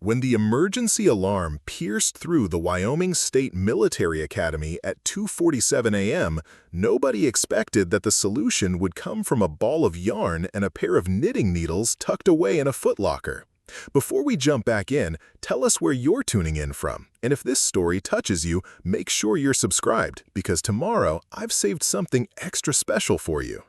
When the emergency alarm pierced through the Wyoming State Military Academy at 2:47 a.m., nobody expected that the solution would come from a ball of yarn and a pair of knitting needles tucked away in a footlocker. Before we jump back in, tell us where you're tuning in from. And if this story touches you, make sure you're subscribed, because tomorrow I've saved something extra special for you.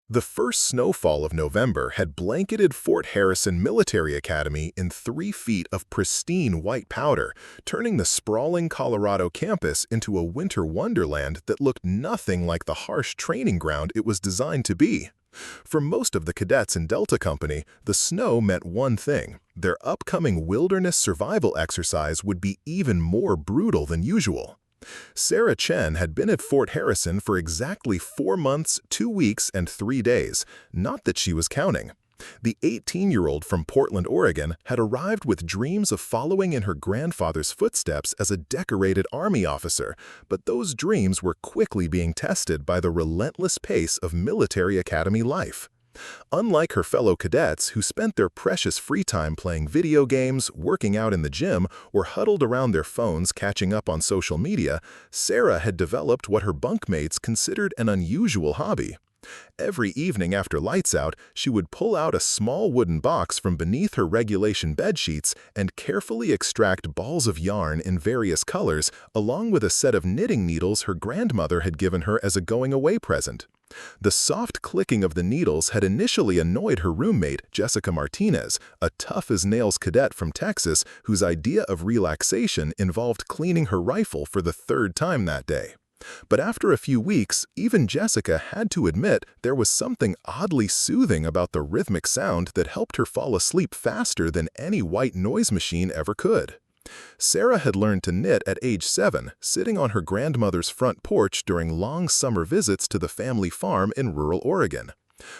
The first snowfall of November had blanketed Fort Harrison Military Academy in 3 feet of pristine white powder, turning the sprawling Colorado campus into a winter wonderland that looked nothing like the harsh training ground it was designed to be. For most of the cadets in Delta Company, the snow meant one thing: their upcoming wilderness survival exercise would be even more brutal than usual. Sarah Chen had been at Fort Harrison for exactly 4 months, 2 weeks, and 3 days, not that she was counting. The 18-year-old from Portland, Oregon, had arrived with dreams of following in her grandfather's footsteps as a decorated Army officer, but those dreams were quickly being tested by the relentless pace of military academy life. Unlike her fellow cadets who spent their precious free time playing video games, working out in the gym, or huddled around their phones catching up on social media, Sarah had developed what her bunkmates considered an unusual hobby. Every evening after lights out, she would pull out a small wooden box from beneath her regulation bed sheets and carefully extract balls of yarn in various colors, along with a set of knitting needles her grandmother had given her as a going-away present. The soft clicking of the needles had initially annoyed her roommate, Jessica Martinez, a tough-as-nails cadet from Texas whose idea of relaxation involved cleaning her rifle for the 3rd time that day. But after a few weeks, even Jessica had to admit there was something oddly soothing about the rhythmic sound that helped her fall asleep faster than any white noise machine ever could. Sarah had learned to knit at age 7, sitting on her grandmother's front porch during long summer visits to the family farm in rural Oregon.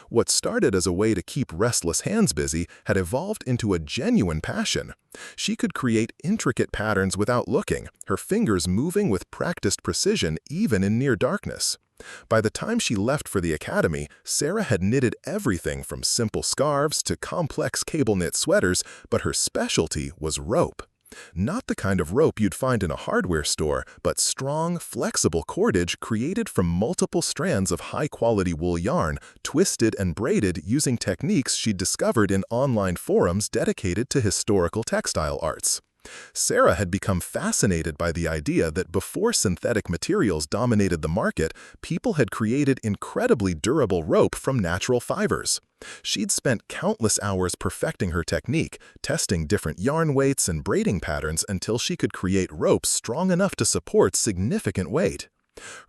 What started as a way to keep restless hands busy had evolved into a genuine passion. She could create intricate patterns without looking, her fingers moving with practiced precision even in near darkness. By the time she left for the academy, Sarah had knitted everything from simple scarves to complex cable-knit sweaters, but her specialty was rope. Not the kind of rope you'd find in a hardware store, but strong, flexible cordage created from multiple strands of high-quality wool yarn, twisted and braided using techniques she'd discovered in online forums dedicated to historical textile arts. Sarah had become fascinated by the idea that before synthetic materials dominated the market, people had created incredibly durable rope from natural fibers. She'd spent countless hours perfecting her technique, testing different yarn weights and braiding patterns until she could create ropes strong enough to support significant weight.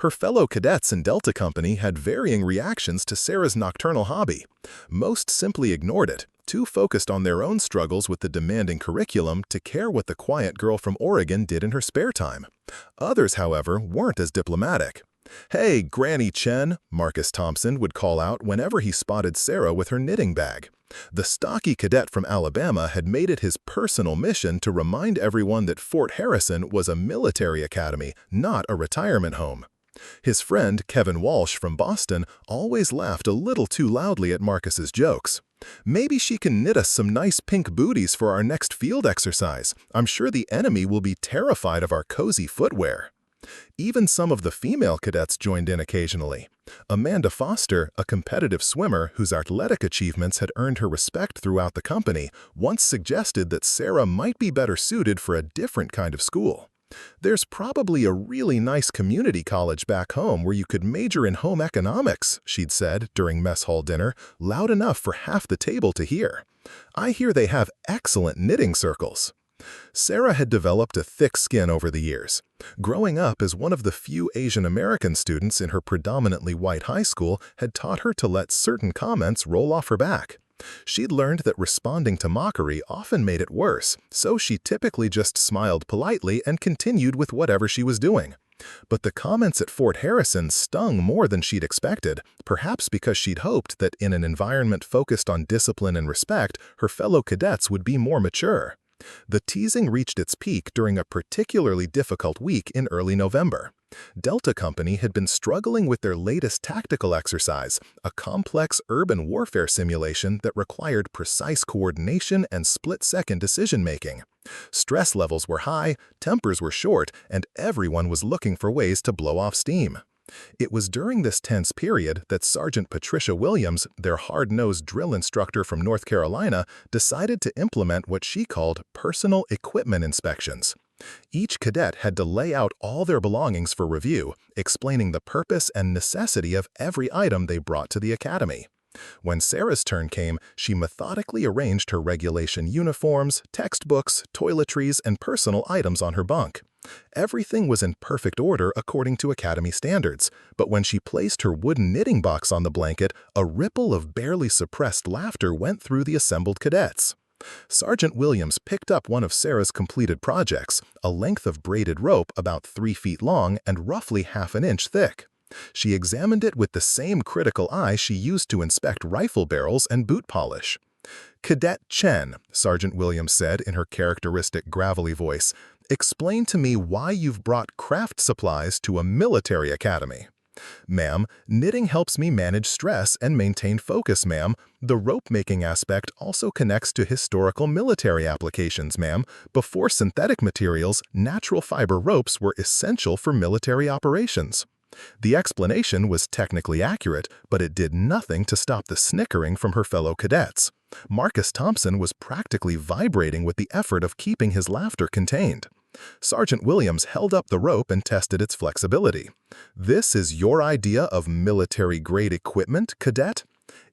Her fellow cadets in Delta Company had varying reactions to Sarah's nocturnal hobby. Most simply ignored it, too focused on their own struggles with the demanding curriculum to care what the quiet girl from Oregon did in her spare time. Others, however, weren't as diplomatic. "Hey, Granny Chen," Marcus Thompson would call out whenever he spotted Sarah with her knitting bag. The stocky cadet from Alabama had made it his personal mission to remind everyone that Fort Harrison was a military academy, not a retirement home. His friend, Kevin Walsh from Boston, always laughed a little too loudly at Marcus's jokes. "Maybe she can knit us some nice pink booties for our next field exercise. I'm sure the enemy will be terrified of our cozy footwear." Even some of the female cadets joined in occasionally. Amanda Foster, a competitive swimmer whose athletic achievements had earned her respect throughout the company, once suggested that Sarah might be better suited for a different kind of school. "There's probably a really nice community college back home where you could major in home economics," she'd said during mess hall dinner, loud enough for half the table to hear. "I hear they have excellent knitting circles." Sarah had developed a thick skin over the years. Growing up as one of the few Asian American students in her predominantly white high school had taught her to let certain comments roll off her back. She'd learned that responding to mockery often made it worse, so she typically just smiled politely and continued with whatever she was doing. But the comments at Fort Harrison stung more than she'd expected, perhaps because she'd hoped that in an environment focused on discipline and respect, her fellow cadets would be more mature. The teasing reached its peak during a particularly difficult week in early November. Delta Company had been struggling with their latest tactical exercise, a complex urban warfare simulation that required precise coordination and split-second decision-making. Stress levels were high, tempers were short, and everyone was looking for ways to blow off steam. It was during this tense period that Sergeant Patricia Williams, their hard-nosed drill instructor from North Carolina, decided to implement what she called personal equipment inspections. Each cadet had to lay out all their belongings for review, explaining the purpose and necessity of every item they brought to the academy. When Sarah's turn came, she methodically arranged her regulation uniforms, textbooks, toiletries, and personal items on her bunk. Everything was in perfect order according to academy standards, but when she placed her wooden knitting box on the blanket, a ripple of barely suppressed laughter went through the assembled cadets. Sergeant Williams picked up one of Sarah's completed projects, a length of braided rope about 3 feet long and roughly half an inch thick. She examined it with the same critical eye she used to inspect rifle barrels and boot polish. "Cadet Chen," Sergeant Williams said in her characteristic gravelly voice, "explain to me why you've brought craft supplies to a military academy." "Ma'am, knitting helps me manage stress and maintain focus, ma'am. The rope-making aspect also connects to historical military applications, ma'am. Before synthetic materials, natural fiber ropes were essential for military operations." The explanation was technically accurate, but it did nothing to stop the snickering from her fellow cadets. Marcus Thompson was practically vibrating with the effort of keeping his laughter contained. Sergeant Williams held up the rope and tested its flexibility. "This is your idea of military-grade equipment, cadet?"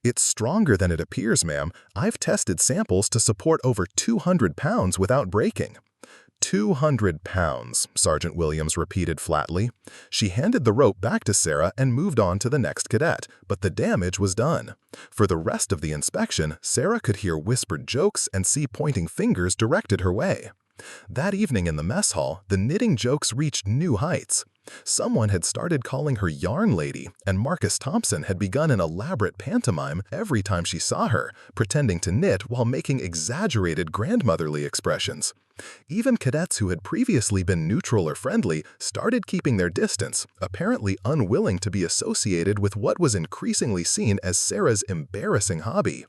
"It's stronger than it appears, ma'am. I've tested samples to support over 200 pounds without breaking." 200 pounds, Sergeant Williams repeated flatly. She handed the rope back to Sarah and moved on to the next cadet, but the damage was done. For the rest of the inspection, Sarah could hear whispered jokes and see pointing fingers directed her way. That evening in the mess hall, the knitting jokes reached new heights. Someone had started calling her Yarn Lady, and Marcus Thompson had begun an elaborate pantomime every time she saw her, pretending to knit while making exaggerated grandmotherly expressions. Even cadets who had previously been neutral or friendly started keeping their distance, apparently unwilling to be associated with what was increasingly seen as Sarah's embarrassing hobby.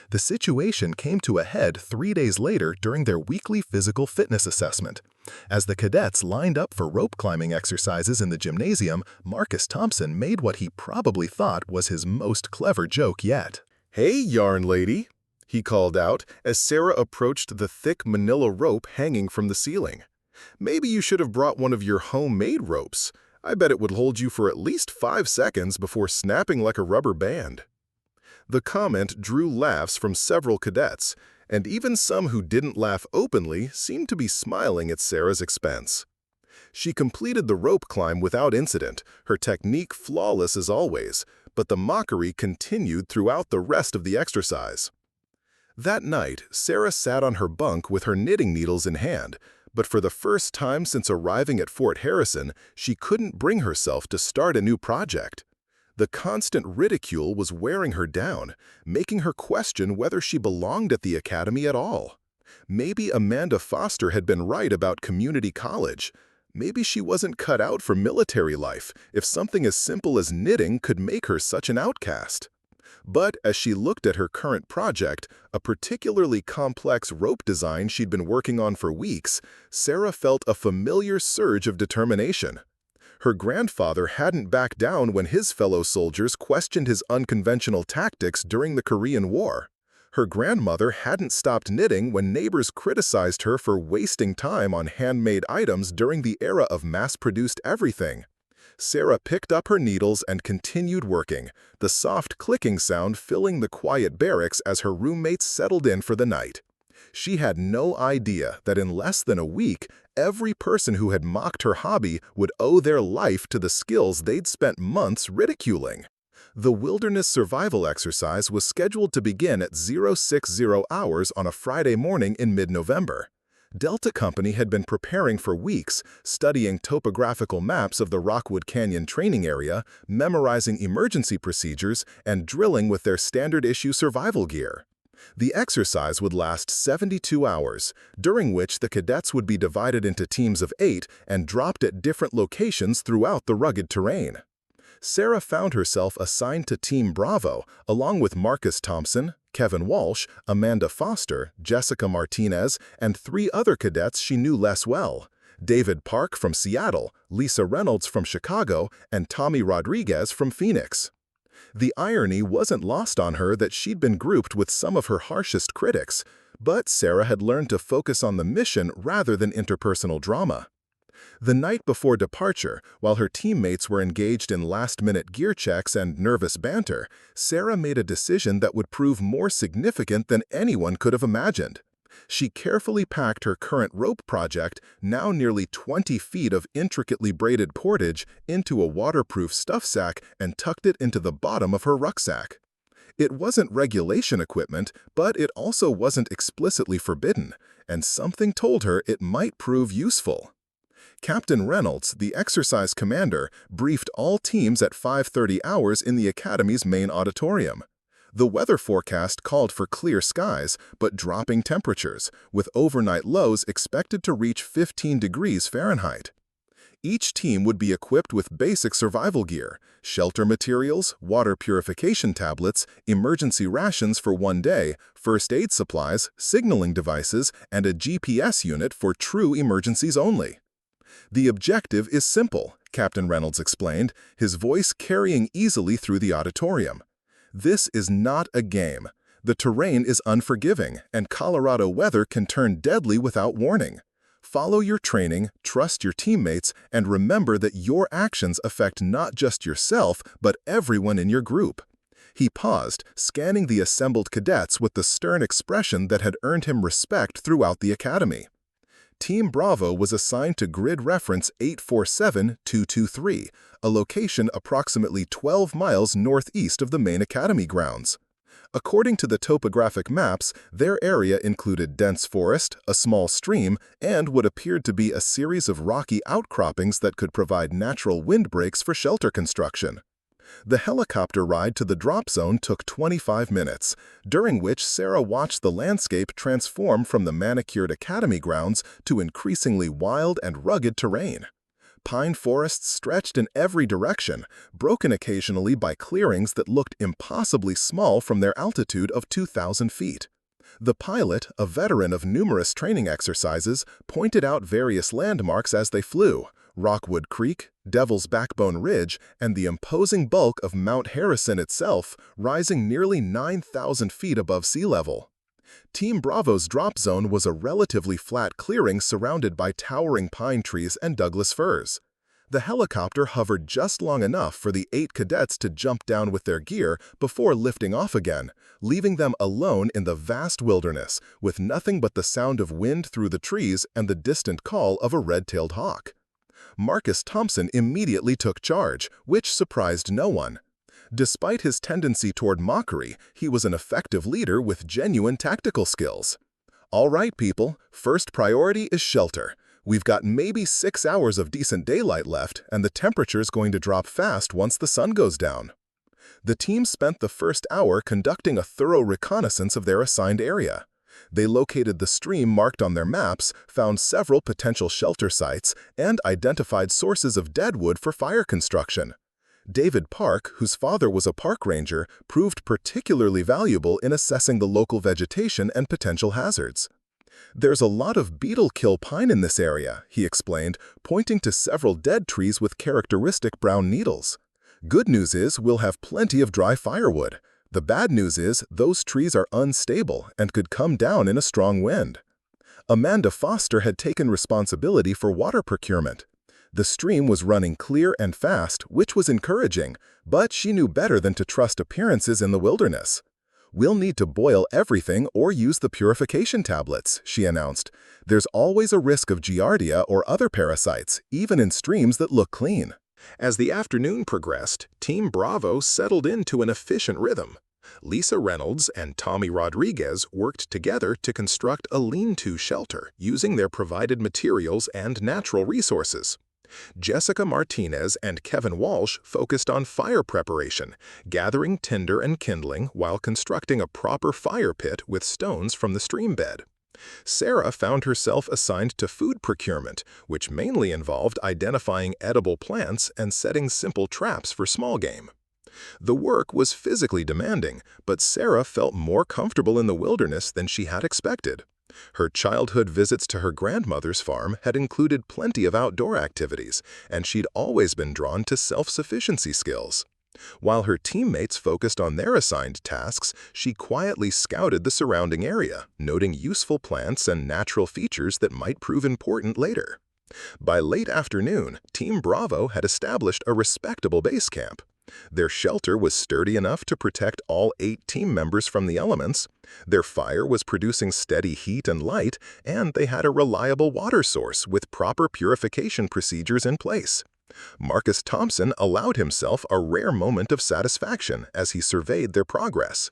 The situation came to a head 3 days later during their weekly physical fitness assessment. As the cadets lined up for rope climbing exercises in the gymnasium, Marcus Thompson made what he probably thought was his most clever joke yet. "Hey, Yarn Lady," he called out as Sarah approached the thick manila rope hanging from the ceiling. "Maybe you should have brought one of your homemade ropes. I bet it would hold you for at least 5 seconds before snapping like a rubber band." The comment drew laughs from several cadets, and even some who didn't laugh openly seemed to be smiling at Sarah's expense. She completed the rope climb without incident, her technique flawless as always, but the mockery continued throughout the rest of the exercise. That night, Sarah sat on her bunk with her knitting needles in hand, but for the first time since arriving at Fort Harrison, she couldn't bring herself to start a new project. The constant ridicule was wearing her down, making her question whether she belonged at the academy at all. Maybe Amanda Foster had been right about community college. Maybe she wasn't cut out for military life if something as simple as knitting could make her such an outcast. But as she looked at her current project, a particularly complex rope design she'd been working on for weeks, Sarah felt a familiar surge of determination. Her grandfather hadn't backed down when his fellow soldiers questioned his unconventional tactics during the Korean War. Her grandmother hadn't stopped knitting when neighbors criticized her for wasting time on handmade items during the era of mass-produced everything. Sarah picked up her needles and continued working, the soft clicking sound filling the quiet barracks as her roommates settled in for the night. She had no idea that in less than a week, every person who had mocked her hobby would owe their life to the skills they'd spent months ridiculing. The wilderness survival exercise was scheduled to begin at 060 hours on a Friday morning in mid-November. Delta Company had been preparing for weeks, studying topographical maps of the Rockwood Canyon training area, memorizing emergency procedures, and drilling with their standard-issue survival gear. The exercise would last 72 hours, during which the cadets would be divided into teams of 8 and dropped at different locations throughout the rugged terrain. Sarah found herself assigned to Team Bravo, along with Marcus Thompson, Kevin Walsh, Amanda Foster, Jessica Martinez, and 3 other cadets she knew less well: David Park from Seattle, Lisa Reynolds from Chicago, and Tommy Rodriguez from Phoenix. The irony wasn't lost on her that she'd been grouped with some of her harshest critics, but Sarah had learned to focus on the mission rather than interpersonal drama. The night before departure, while her teammates were engaged in last-minute gear checks and nervous banter, Sarah made a decision that would prove more significant than anyone could have imagined. She carefully packed her current rope project, now nearly 20 feet of intricately braided cordage, into a waterproof stuff sack and tucked it into the bottom of her rucksack. It wasn't regulation equipment, but it also wasn't explicitly forbidden, and something told her it might prove useful. Captain Reynolds, the exercise commander, briefed all teams at 5:30 hours in the Academy's main auditorium. The weather forecast called for clear skies, but dropping temperatures, with overnight lows expected to reach 15 degrees Fahrenheit. Each team would be equipped with basic survival gear: shelter materials, water purification tablets, emergency rations for one day, first aid supplies, signaling devices, and a GPS unit for true emergencies only. "The objective is simple," Captain Reynolds explained, his voice carrying easily through the auditorium. "This is not a game. The terrain is unforgiving, and Colorado weather can turn deadly without warning. Follow your training, trust your teammates, and remember that your actions affect not just yourself, but everyone in your group." He paused, scanning the assembled cadets with the stern expression that had earned him respect throughout the Academy. Team Bravo was assigned to grid reference 847223, a location approximately 12 miles northeast of the main Academy grounds. According to the topographic maps, their area included dense forest, a small stream, and what appeared to be a series of rocky outcroppings that could provide natural windbreaks for shelter construction. The helicopter ride to the drop zone took 25 minutes, during which Sarah watched the landscape transform from the manicured Academy grounds to increasingly wild and rugged terrain. Pine forests stretched in every direction, broken occasionally by clearings that looked impossibly small from their altitude of 2,000 feet. The pilot, a veteran of numerous training exercises, pointed out various landmarks as they flew: Rockwood Creek, Devil's Backbone Ridge, and the imposing bulk of Mount Harrison itself, rising nearly 9,000 feet above sea level. Team Bravo's drop zone was a relatively flat clearing surrounded by towering pine trees and Douglas firs. The helicopter hovered just long enough for the 8 cadets to jump down with their gear before lifting off again, leaving them alone in the vast wilderness, with nothing but the sound of wind through the trees and the distant call of a red-tailed hawk. Marcus Thompson immediately took charge, which surprised no one. Despite his tendency toward mockery, he was an effective leader with genuine tactical skills. "All right, people, first priority is shelter. We've got maybe 6 hours of decent daylight left, and the temperature's going to drop fast once the sun goes down." The team spent the first hour conducting a thorough reconnaissance of their assigned area. They located the stream marked on their maps, found several potential shelter sites, and identified sources of deadwood for fire construction. David Park, whose father was a park ranger, proved particularly valuable in assessing the local vegetation and potential hazards. "There's a lot of beetle-kill pine in this area," he explained, pointing to several dead trees with characteristic brown needles. "Good news is we'll have plenty of dry firewood. The bad news is those trees are unstable and could come down in a strong wind." Amanda Foster had taken responsibility for water procurement. The stream was running clear and fast, which was encouraging, but she knew better than to trust appearances in the wilderness. "We'll need to boil everything or use the purification tablets," she announced. "There's always a risk of giardia or other parasites, even in streams that look clean." As the afternoon progressed, Team Bravo settled into an efficient rhythm. Lisa Reynolds and Tommy Rodriguez worked together to construct a lean-to shelter using their provided materials and natural resources. Jessica Martinez and Kevin Walsh focused on fire preparation, gathering tinder and kindling while constructing a proper fire pit with stones from the stream bed. Sarah found herself assigned to food procurement, which mainly involved identifying edible plants and setting simple traps for small game. The work was physically demanding, but Sarah felt more comfortable in the wilderness than she had expected. Her childhood visits to her grandmother's farm had included plenty of outdoor activities, and she'd always been drawn to self-sufficiency skills. While her teammates focused on their assigned tasks, she quietly scouted the surrounding area, noting useful plants and natural features that might prove important later. By late afternoon, Team Bravo had established a respectable base camp. Their shelter was sturdy enough to protect all 8 team members from the elements, their fire was producing steady heat and light, and they had a reliable water source with proper purification procedures in place. Marcus Thompson allowed himself a rare moment of satisfaction as he surveyed their progress.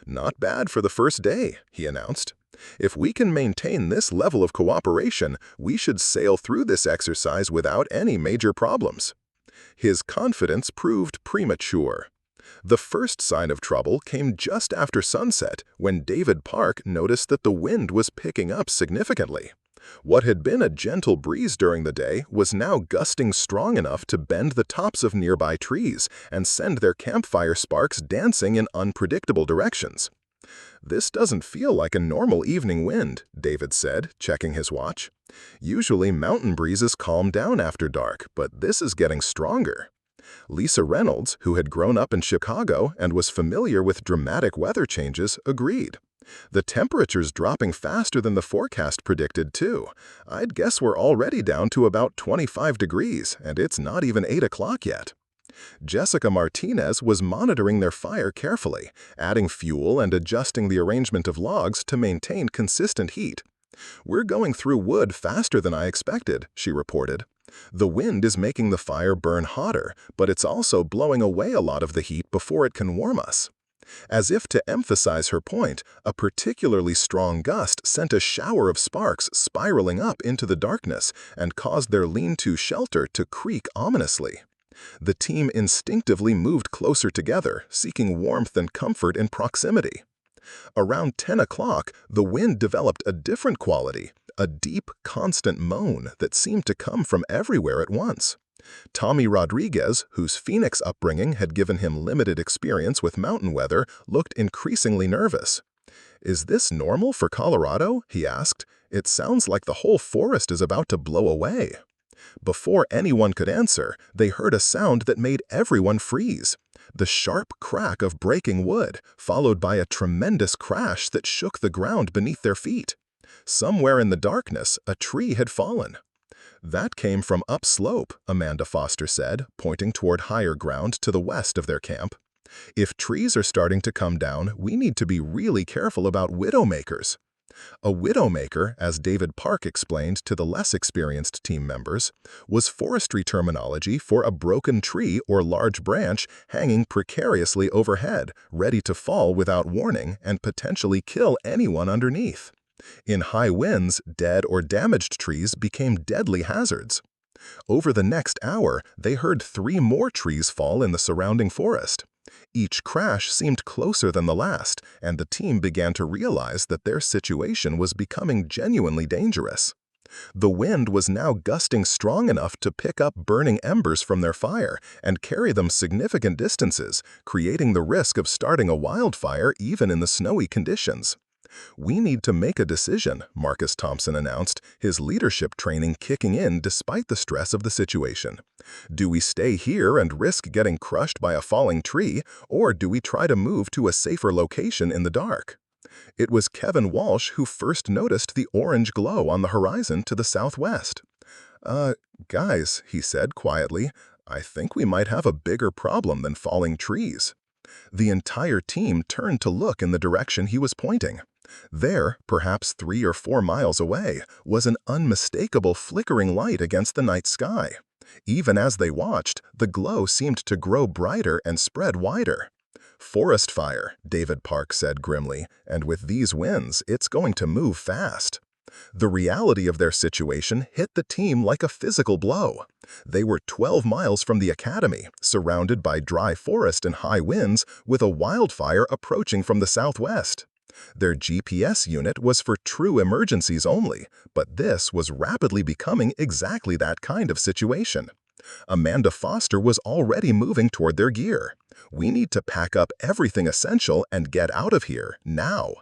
"Not bad for the first day," he announced. "If we can maintain this level of cooperation, we should sail through this exercise without any major problems." His confidence proved premature. The first sign of trouble came just after sunset when David Park noticed that the wind was picking up significantly. What had been a gentle breeze during the day was now gusting strong enough to bend the tops of nearby trees and send their campfire sparks dancing in unpredictable directions. "This doesn't feel like a normal evening wind," David said, checking his watch. "Usually mountain breezes calm down after dark, but this is getting stronger." Lisa Reynolds, who had grown up in Chicago and was familiar with dramatic weather changes, agreed. "The temperature's dropping faster than the forecast predicted, too. I'd guess we're already down to about 25 degrees, and it's not even 8 o'clock yet." Jessica Martinez was monitoring their fire carefully, adding fuel and adjusting the arrangement of logs to maintain consistent heat. "We're going through wood faster than I expected," she reported. "The wind is making the fire burn hotter, but it's also blowing away a lot of the heat before it can warm us." As if to emphasize her point, a particularly strong gust sent a shower of sparks spiraling up into the darkness and caused their lean-to shelter to creak ominously. The team instinctively moved closer together, seeking warmth and comfort in proximity. Around 10 o'clock, the wind developed a different quality, a deep, constant moan that seemed to come from everywhere at once. Tommy Rodriguez, whose Phoenix upbringing had given him limited experience with mountain weather, looked increasingly nervous. "Is this normal for Colorado?" he asked. "It sounds like the whole forest is about to blow away." Before anyone could answer, they heard a sound that made everyone freeze. The sharp crack of breaking wood, followed by a tremendous crash that shook the ground beneath their feet. Somewhere in the darkness, a tree had fallen. "That came from upslope," Amanda Foster said, pointing toward higher ground to the west of their camp. "If trees are starting to come down, we need to be really careful about widowmakers." A widowmaker, as David Park explained to the less experienced team members, was forestry terminology for a broken tree or large branch hanging precariously overhead, ready to fall without warning and potentially kill anyone underneath. In high winds, dead or damaged trees became deadly hazards. Over the next hour, they heard 3 more trees fall in the surrounding forest. Each crash seemed closer than the last, and the team began to realize that their situation was becoming genuinely dangerous. The wind was now gusting strong enough to pick up burning embers from their fire and carry them significant distances, creating the risk of starting a wildfire even in the snowy conditions. "We need to make a decision," Marcus Thompson announced, his leadership training kicking in despite the stress of the situation. "Do we stay here and risk getting crushed by a falling tree, or do we try to move to a safer location in the dark?" It was Kevin Walsh who first noticed the orange glow on the horizon to the southwest. Guys," he said quietly, "I think we might have a bigger problem than falling trees." The entire team turned to look in the direction he was pointing. There, perhaps 3 or 4 miles away, was an unmistakable flickering light against the night sky. Even as they watched, the glow seemed to grow brighter and spread wider. "Forest fire," David Park said grimly, "and with these winds, it's going to move fast." The reality of their situation hit the team like a physical blow. They were 12 miles from the academy, surrounded by dry forest and high winds, with a wildfire approaching from the southwest. Their GPS unit was for true emergencies only, but this was rapidly becoming exactly that kind of situation. Amanda Foster was already moving toward their gear. "We need to pack up everything essential and get out of here, now."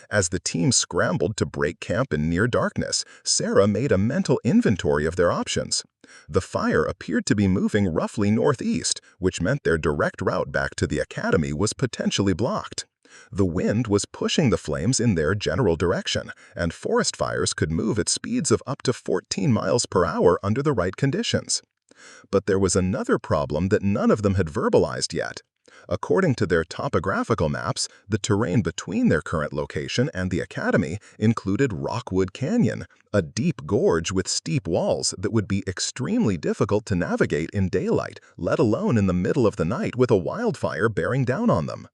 As the team scrambled to break camp in near darkness, Sarah made a mental inventory of their options. The fire appeared to be moving roughly northeast, which meant their direct route back to the academy was potentially blocked. The wind was pushing the flames in their general direction, and forest fires could move at speeds of up to 14 miles per hour under the right conditions. But there was another problem that none of them had verbalized yet. According to their topographical maps, the terrain between their current location and the academy included Rockwood Canyon, a deep gorge with steep walls that would be extremely difficult to navigate in daylight, let alone in the middle of the night with a wildfire bearing down on them.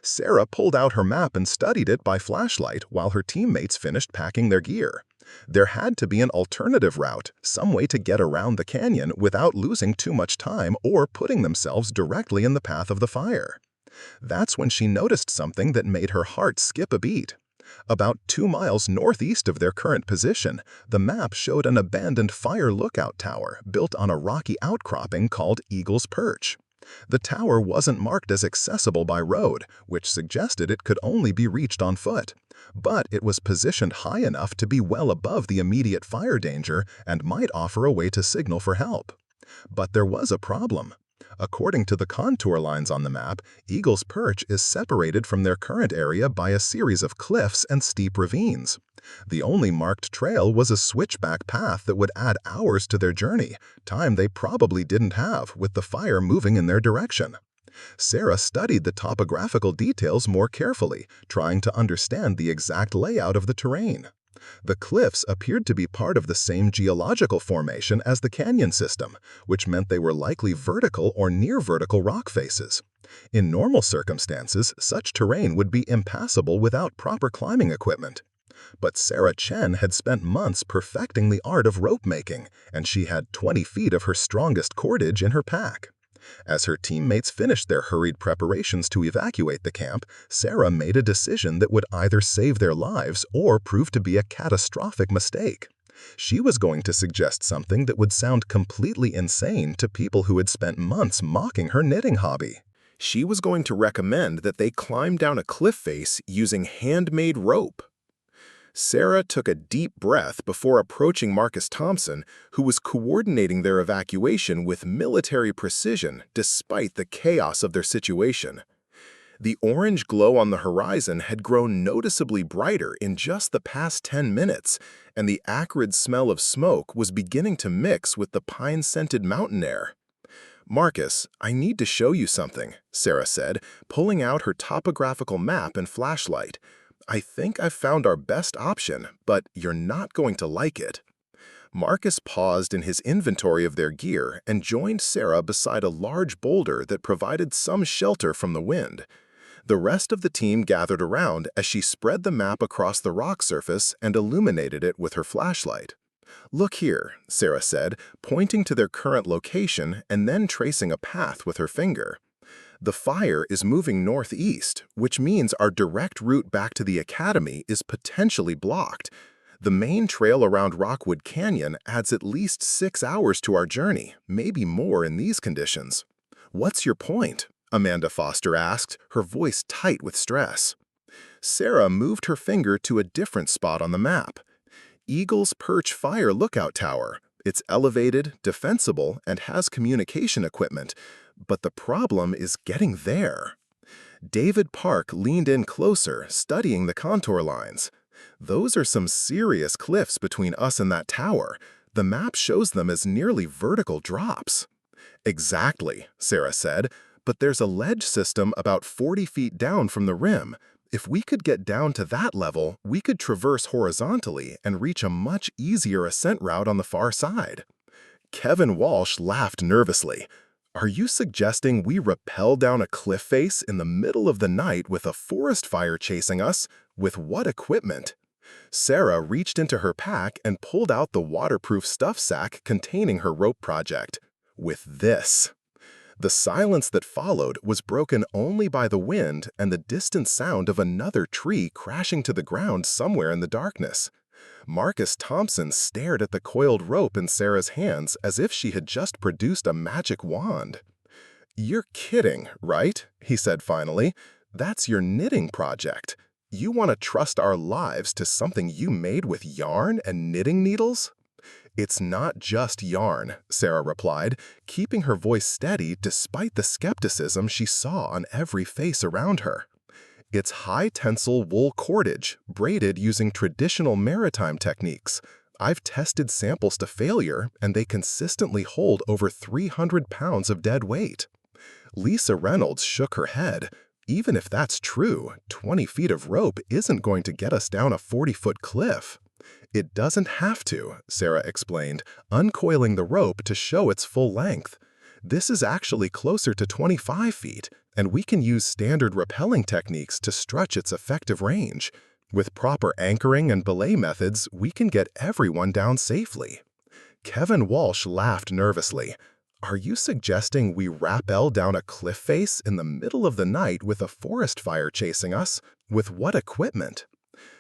Sarah pulled out her map and studied it by flashlight while her teammates finished packing their gear. There had to be an alternative route, some way to get around the canyon without losing too much time or putting themselves directly in the path of the fire. That's when she noticed something that made her heart skip a beat. About 2 miles northeast of their current position, the map showed an abandoned fire lookout tower built on a rocky outcropping called Eagle's Perch. The tower wasn't marked as accessible by road, which suggested it could only be reached on foot. But it was positioned high enough to be well above the immediate fire danger and might offer a way to signal for help. But there was a problem. According to the contour lines on the map, Eagle's Perch is separated from their current area by a series of cliffs and steep ravines. The only marked trail was a switchback path that would add hours to their journey, time they probably didn't have with the fire moving in their direction. Sarah studied the topographical details more carefully, trying to understand the exact layout of the terrain. The cliffs appeared to be part of the same geological formation as the canyon system, which meant they were likely vertical or near-vertical rock faces. In normal circumstances, such terrain would be impassable without proper climbing equipment. But Sarah Chen had spent months perfecting the art of rope making, and she had 20 feet of her strongest cordage in her pack. As her teammates finished their hurried preparations to evacuate the camp, Sarah made a decision that would either save their lives or prove to be a catastrophic mistake. She was going to suggest something that would sound completely insane to people who had spent months mocking her knitting hobby. She was going to recommend that they climb down a cliff face using handmade rope. Sarah took a deep breath before approaching Marcus Thompson, who was coordinating their evacuation with military precision despite the chaos of their situation. The orange glow on the horizon had grown noticeably brighter in just the past 10 minutes, and the acrid smell of smoke was beginning to mix with the pine-scented mountain air. "Marcus, I need to show you something," Sarah said, pulling out her topographical map and flashlight. "I think I've found our best option, but you're not going to like it." Marcus paused in his inventory of their gear and joined Sarah beside a large boulder that provided some shelter from the wind. The rest of the team gathered around as she spread the map across the rock surface and illuminated it with her flashlight. "Look here," Sarah said, pointing to their current location and then tracing a path with her finger. "The fire is moving northeast, which means our direct route back to the academy is potentially blocked. The main trail around Rockwood Canyon adds at least 6 hours to our journey, maybe more in these conditions." "What's your point?" Amanda Foster asked, her voice tight with stress. Sarah moved her finger to a different spot on the map. "Eagle's Perch Fire Lookout Tower. It's elevated, defensible, and has communication equipment. But the problem is getting there." David Park leaned in closer, studying the contour lines. "Those are some serious cliffs between us and that tower. The map shows them as nearly vertical drops." "Exactly," Sarah said, "but there's a ledge system about 40 feet down from the rim. If we could get down to that level, we could traverse horizontally and reach a much easier ascent route on the far side." Kevin Walsh laughed nervously. "Are you suggesting we rappel down a cliff face in the middle of the night with a forest fire chasing us? With what equipment?" Sarah reached into her pack and pulled out the waterproof stuff sack containing her rope project. With this. The silence that followed was broken only by the wind and the distant sound of another tree crashing to the ground somewhere in the darkness. Marcus Thompson stared at the coiled rope in Sarah's hands as if she had just produced a magic wand. "You're kidding, right?" he said finally. "That's your knitting project. You want to trust our lives to something you made with yarn and knitting needles?" "It's not just yarn," Sarah replied, keeping her voice steady despite the skepticism she saw on every face around her. "It's high-tensile wool cordage, braided using traditional maritime techniques. I've tested samples to failure, and they consistently hold over 300 pounds of dead weight." Lisa Reynolds shook her head. "Even if that's true, 20 feet of rope isn't going to get us down a 40-foot cliff." "It doesn't have to," Sarah explained, uncoiling the rope to show its full length. "This is actually closer to 25 feet, and we can use standard rappelling techniques to stretch its effective range. With proper anchoring and belay methods, we can get everyone down safely." Kevin Walsh laughed nervously. "Are you suggesting we rappel down a cliff face in the middle of the night with a forest fire chasing us? With what equipment?"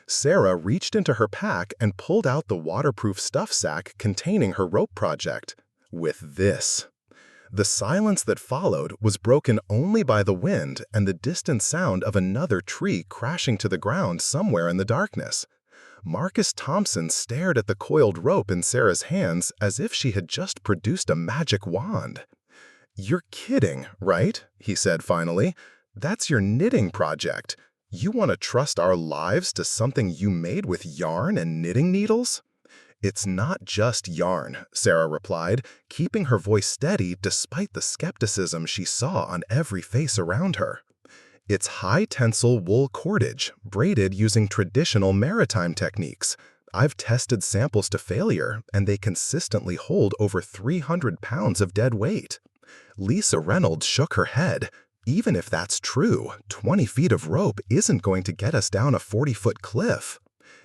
Sarah reached into her pack and pulled out the waterproof stuff sack containing her rope project. "With this." The silence that followed was broken only by the wind and the distant sound of another tree crashing to the ground somewhere in the darkness. Marcus Thompson stared at the coiled rope in Sarah's hands as if she had just produced a magic wand. "You're kidding, right?" he said finally. "That's your knitting project. You want to trust our lives to something you made with yarn and knitting needles?" "It's not just yarn," Sarah replied, keeping her voice steady despite the skepticism she saw on every face around her. "It's high-tensile wool cordage, braided using traditional maritime techniques. I've tested samples to failure, and they consistently hold over 300 pounds of dead weight." Lisa Reynolds shook her head. "Even if that's true, 20 feet of rope isn't going to get us down a 40-foot cliff."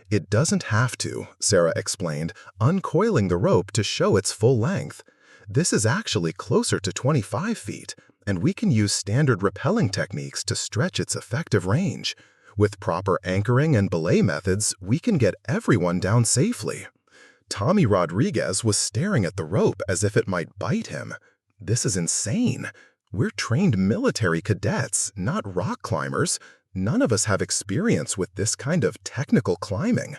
"It doesn't have to," Sarah explained, uncoiling the rope to show its full length. "This is actually closer to 25 feet, and we can use standard rappelling techniques to stretch its effective range. With proper anchoring and belay methods, we can get everyone down safely." Tommy Rodriguez was staring at the rope as if it might bite him. "This is insane. We're trained military cadets, not rock climbers. None of us have experience with this kind of technical climbing."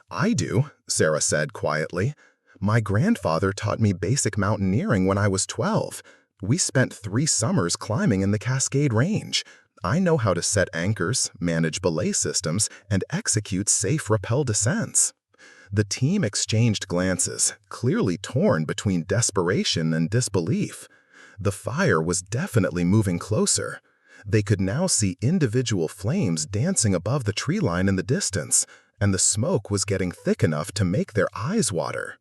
"I do," Sarah said quietly. "My grandfather taught me basic mountaineering when I was 12. We spent 3 summers climbing in the Cascade Range. I know how to set anchors, manage belay systems, and execute safe rappel descents." The team exchanged glances, clearly torn between desperation and disbelief. The fire was definitely moving closer. They could now see individual flames dancing above the tree line in the distance, and the smoke was getting thick enough to make their eyes water.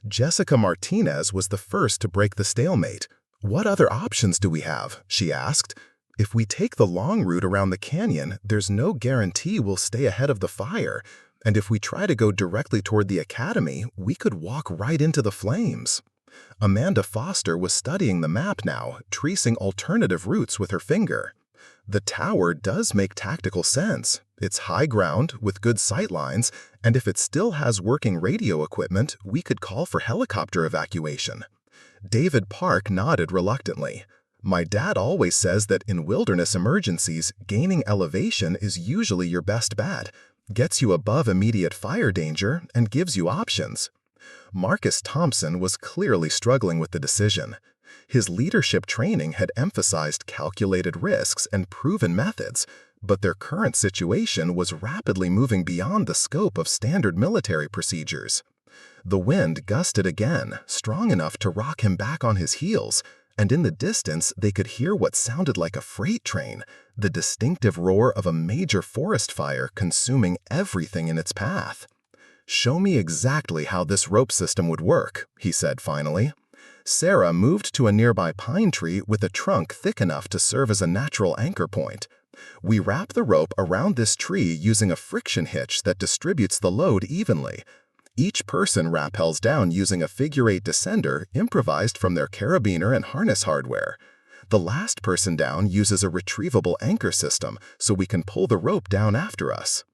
Jessica Martinez was the first to break the stalemate. "What other options do we have?" she asked. "If we take the long route around the canyon, there's no guarantee we'll stay ahead of the fire, and if we try to go directly toward the academy, we could walk right into the flames." Amanda Foster was studying the map now, tracing alternative routes with her finger. "The tower does make tactical sense. It's high ground with good sight lines, and if it still has working radio equipment, we could call for helicopter evacuation." David Park nodded reluctantly. "My dad always says that in wilderness emergencies, gaining elevation is usually your best bet, gets you above immediate fire danger, and gives you options." Marcus Thompson was clearly struggling with the decision. His leadership training had emphasized calculated risks and proven methods, but their current situation was rapidly moving beyond the scope of standard military procedures. The wind gusted again, strong enough to rock him back on his heels, and in the distance they could hear what sounded like a freight train, the distinctive roar of a major forest fire consuming everything in its path. "Show me exactly how this rope system would work," he said finally. Sarah moved to a nearby pine tree with a trunk thick enough to serve as a natural anchor point. We wrap the rope around this tree using a friction hitch that distributes the load evenly. Each person rappels down using a figure-8 descender improvised from their carabiner and harness hardware. The last person down uses a retrievable anchor system so we can pull the rope down after us.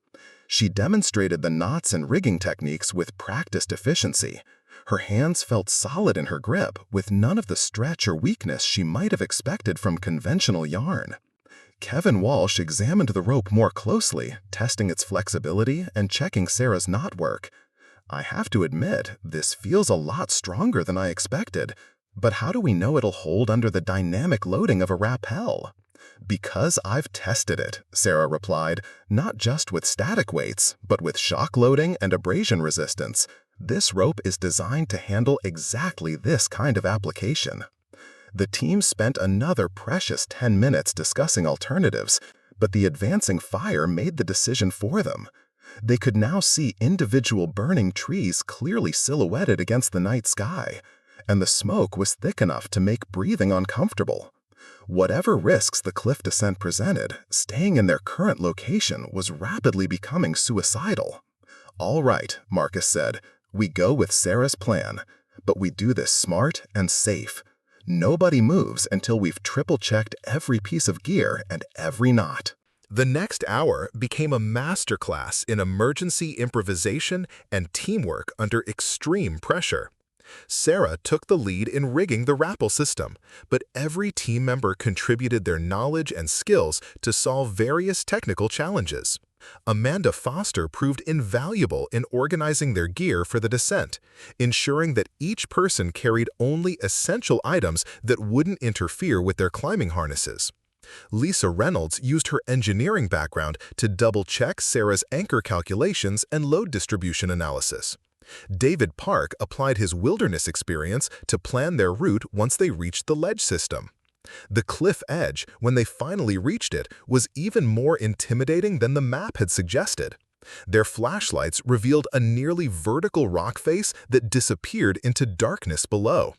She demonstrated the knots and rigging techniques with practiced efficiency. Her hands felt solid in her grip, with none of the stretch or weakness she might have expected from conventional yarn. Kevin Walsh examined the rope more closely, testing its flexibility and checking Sarah's knot work. I have to admit, this feels a lot stronger than I expected. But how do we know it'll hold under the dynamic loading of a rappel? Because I've tested it, Sarah replied, not just with static weights, but with shock loading and abrasion resistance. This rope is designed to handle exactly this kind of application. The team spent another precious 10 minutes discussing alternatives, but the advancing fire made the decision for them. They could now see individual burning trees clearly silhouetted against the night sky, and the smoke was thick enough to make breathing uncomfortable. Whatever risks the cliff descent presented, staying in their current location was rapidly becoming suicidal. "All right," Marcus said, "we go with Sarah's plan, but we do this smart and safe. Nobody moves until we've triple-checked every piece of gear and every knot." The next hour became a masterclass in emergency improvisation and teamwork under extreme pressure. Sarah took the lead in rigging the Rappel system, but every team member contributed their knowledge and skills to solve various technical challenges. Amanda Foster proved invaluable in organizing their gear for the descent, ensuring that each person carried only essential items that wouldn't interfere with their climbing harnesses. Lisa Reynolds used her engineering background to double-check Sarah's anchor calculations and load distribution analysis. David Park applied his wilderness experience to plan their route once they reached the ledge system. The cliff edge, when they finally reached it, was even more intimidating than the map had suggested. Their flashlights revealed a nearly vertical rock face that disappeared into darkness below.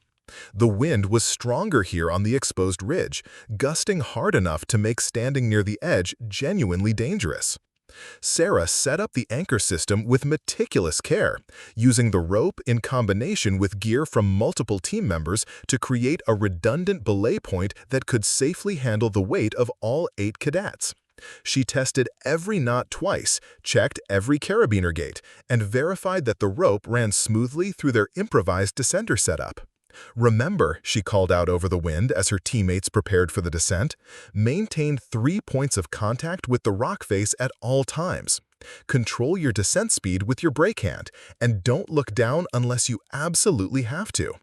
The wind was stronger here on the exposed ridge, gusting hard enough to make standing near the edge genuinely dangerous. Sarah set up the anchor system with meticulous care, using the rope in combination with gear from multiple team members to create a redundant belay point that could safely handle the weight of all 8 cadets. She tested every knot twice, checked every carabiner gate, and verified that the rope ran smoothly through their improvised descender setup. "Remember," she called out over the wind as her teammates prepared for the descent, "maintain 3 points of contact with the rock face at all times. Control your descent speed with your brake hand, and don't look down unless you absolutely have to.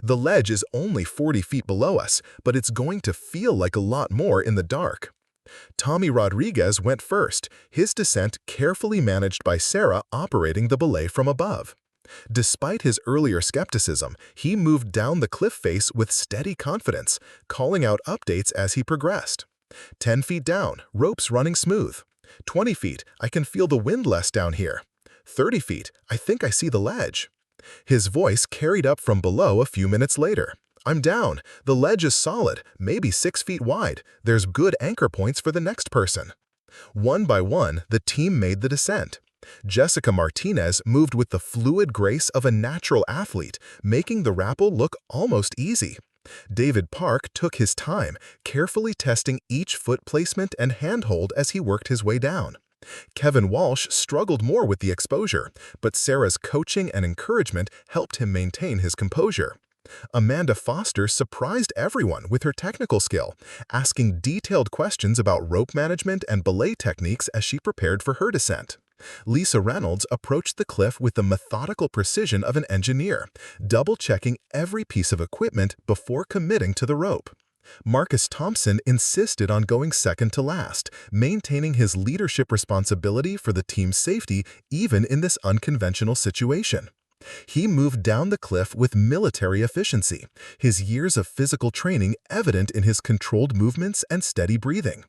The ledge is only 40 feet below us, but it's going to feel like a lot more in the dark." Tommy Rodriguez went first, his descent carefully managed by Sarah operating the belay from above. Despite his earlier skepticism, he moved down the cliff face with steady confidence, calling out updates as he progressed. 10 feet down, ropes running smooth. 20 feet, I can feel the wind less down here. 30 feet, I think I see the ledge. His voice carried up from below a few minutes later. "I'm down. The ledge is solid, maybe 6 feet wide. There's good anchor points for the next person." One by one, the team made the descent. Jessica Martinez moved with the fluid grace of a natural athlete, making the rappel look almost easy. David Park took his time, carefully testing each foot placement and handhold as he worked his way down. Kevin Walsh struggled more with the exposure, but Sarah's coaching and encouragement helped him maintain his composure. Amanda Foster surprised everyone with her technical skill, asking detailed questions about rope management and belay techniques as she prepared for her descent. Lisa Reynolds approached the cliff with the methodical precision of an engineer, double-checking every piece of equipment before committing to the rope. Marcus Thompson insisted on going second to last, maintaining his leadership responsibility for the team's safety even in this unconventional situation. He moved down the cliff with military efficiency, his years of physical training evident in his controlled movements and steady breathing.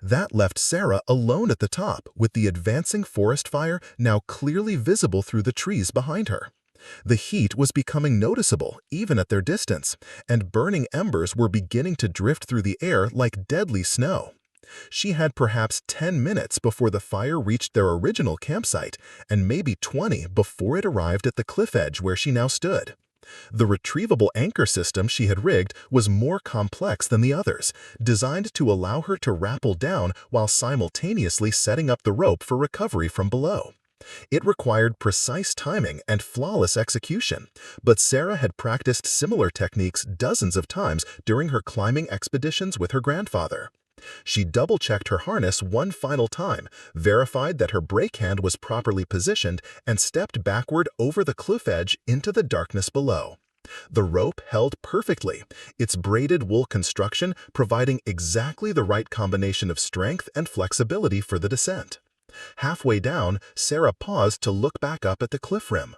That left Sarah alone at the top, with the advancing forest fire now clearly visible through the trees behind her. The heat was becoming noticeable even at their distance, and burning embers were beginning to drift through the air like deadly snow. She had perhaps 10 minutes before the fire reached their original campsite, and maybe 20 before it arrived at the cliff edge where she now stood. The retrievable anchor system she had rigged was more complex than the others, designed to allow her to rappel down while simultaneously setting up the rope for recovery from below. It required precise timing and flawless execution, but Sarah had practiced similar techniques dozens of times during her climbing expeditions with her grandfather. She double-checked her harness one final time, verified that her brake hand was properly positioned, and stepped backward over the cliff edge into the darkness below. The rope held perfectly, its braided wool construction providing exactly the right combination of strength and flexibility for the descent. Halfway down, Sarah paused to look back up at the cliff rim.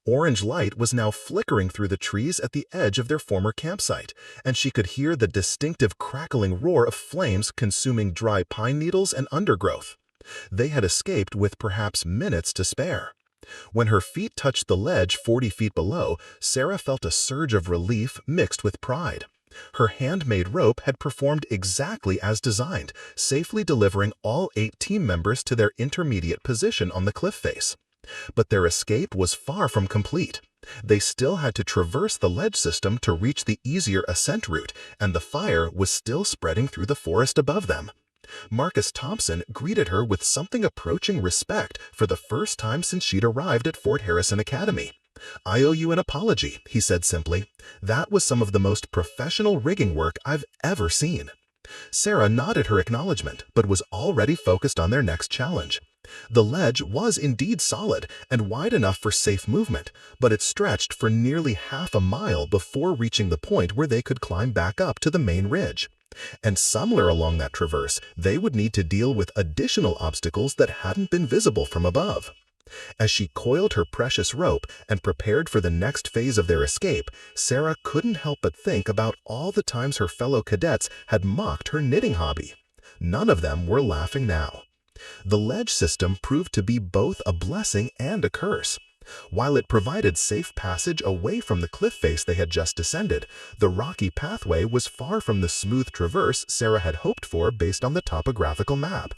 Orange light was now flickering through the trees at the edge of their former campsite, and she could hear the distinctive crackling roar of flames consuming dry pine needles and undergrowth. They had escaped with perhaps minutes to spare. When her feet touched the ledge 40 feet below, Sarah felt a surge of relief mixed with pride. Her handmade rope had performed exactly as designed, safely delivering all 8 team members to their intermediate position on the cliff face. But their escape was far from complete. They still had to traverse the ledge system to reach the easier ascent route, and the fire was still spreading through the forest above them. Marcus Thompson greeted her with something approaching respect for the first time since she'd arrived at Fort Harrison Academy. "I owe you an apology," he said simply. "That was some of the most professional rigging work I've ever seen." Sarah nodded her acknowledgement, but was already focused on their next challenge. The ledge was indeed solid and wide enough for safe movement, but it stretched for nearly half a mile before reaching the point where they could climb back up to the main ridge. And somewhere along that traverse, they would need to deal with additional obstacles that hadn't been visible from above. As she coiled her precious rope and prepared for the next phase of their escape, Sarah couldn't help but think about all the times her fellow cadets had mocked her knitting hobby. None of them were laughing now. The ledge system proved to be both a blessing and a curse. While it provided safe passage away from the cliff face they had just descended, the rocky pathway was far from the smooth traverse Sarah had hoped for based on the topographical map.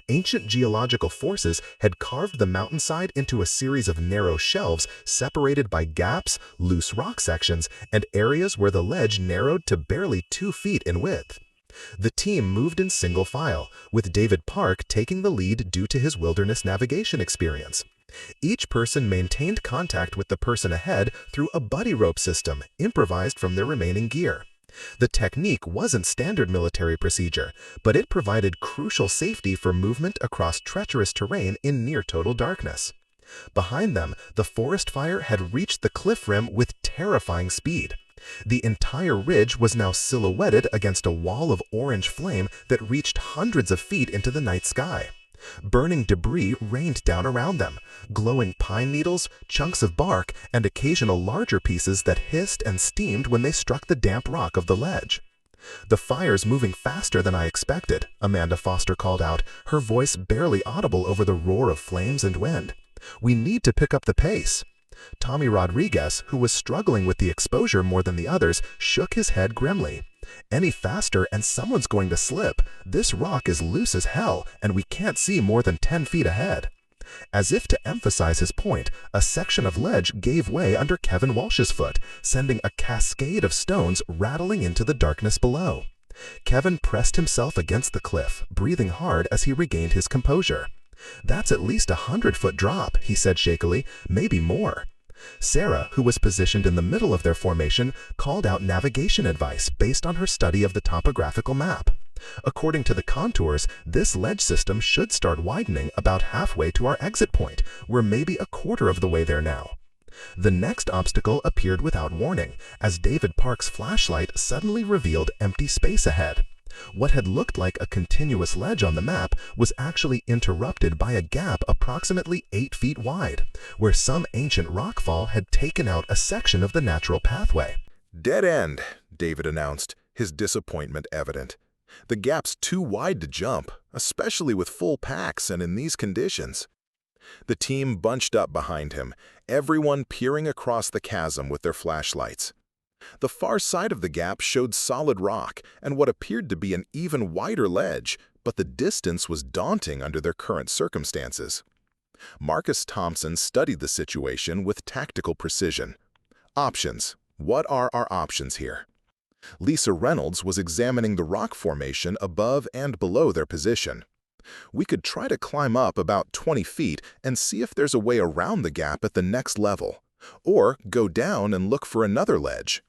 Ancient geological forces had carved the mountainside into a series of narrow shelves separated by gaps, loose rock sections, and areas where the ledge narrowed to barely 2 feet in width. The team moved in single file, with David Park taking the lead due to his wilderness navigation experience. Each person maintained contact with the person ahead through a buddy rope system improvised from their remaining gear. The technique wasn't standard military procedure, but it provided crucial safety for movement across treacherous terrain in near-total darkness. Behind them, the forest fire had reached the cliff rim with terrifying speed. The entire ridge was now silhouetted against a wall of orange flame that reached hundreds of feet into the night sky. Burning debris rained down around them, glowing pine needles, chunks of bark, and occasional larger pieces that hissed and steamed when they struck the damp rock of the ledge. "The fire's moving faster than I expected," Amanda Foster called out, her voice barely audible over the roar of flames and wind. "We need to pick up the pace." Tommy Rodriguez, who was struggling with the exposure more than the others, shook his head grimly. "Any faster and someone's going to slip. This rock is loose as hell, and we can't see more than 10 feet ahead." As if to emphasize his point, a section of ledge gave way under Kevin Walsh's foot, sending a cascade of stones rattling into the darkness below. Kevin pressed himself against the cliff, breathing hard as he regained his composure. "That's at least 100-foot drop," he said shakily, "maybe more." Sarah, who was positioned in the middle of their formation, called out navigation advice based on her study of the topographical map. According to the contours, this ledge system should start widening about halfway to our exit point. We're maybe a quarter of the way there now. The next obstacle appeared without warning, as David Park's flashlight suddenly revealed empty space ahead. What had looked like a continuous ledge on the map was actually interrupted by a gap approximately 8 feet wide, where some ancient rockfall had taken out a section of the natural pathway. "Dead end," David announced, his disappointment evident. "The gap's too wide to jump, especially with full packs and in these conditions." The team bunched up behind him, everyone peering across the chasm with their flashlights. The far side of the gap showed solid rock and what appeared to be an even wider ledge, but the distance was daunting under their current circumstances. Marcus Thompson studied the situation with tactical precision. Options. What are our options here? Lisa Reynolds was examining the rock formation above and below their position. We could try to climb up about 20 feet and see if there's a way around the gap at the next level, or go down and look for another ledge.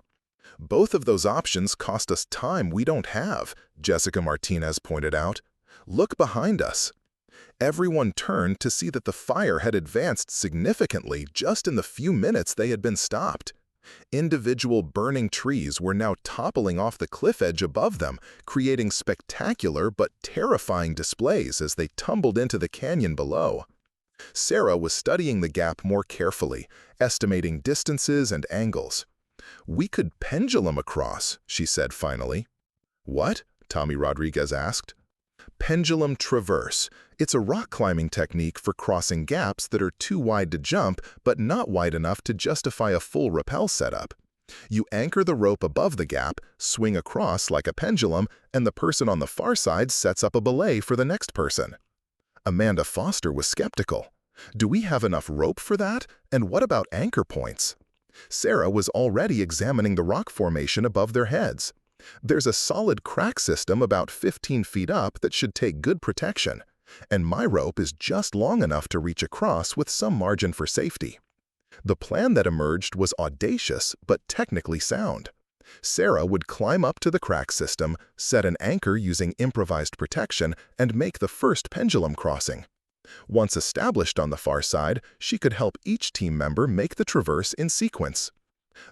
Both of those options cost us time we don't have, Jessica Martinez pointed out. Look behind us. Everyone turned to see that the fire had advanced significantly just in the few minutes they had been stopped. Individual burning trees were now toppling off the cliff edge above them, creating spectacular but terrifying displays as they tumbled into the canyon below. Sarah was studying the gap more carefully, estimating distances and angles. "We could pendulum across," she said finally. "What?" Tommy Rodriguez asked. Pendulum traverse. It's a rock climbing technique for crossing gaps that are too wide to jump but not wide enough to justify a full rappel setup. You anchor the rope above the gap, swing across like a pendulum, and the person on the far side sets up a belay for the next person. Amanda Foster was skeptical. Do we have enough rope for that? And what about anchor points? Sarah was already examining the rock formation above their heads. There's a solid crack system about 15 feet up that should take good protection, and my rope is just long enough to reach across with some margin for safety. The plan that emerged was audacious but technically sound. Sarah would climb up to the crack system, set an anchor using improvised protection, and make the first pendulum crossing. Once established on the far side, she could help each team member make the traverse in sequence.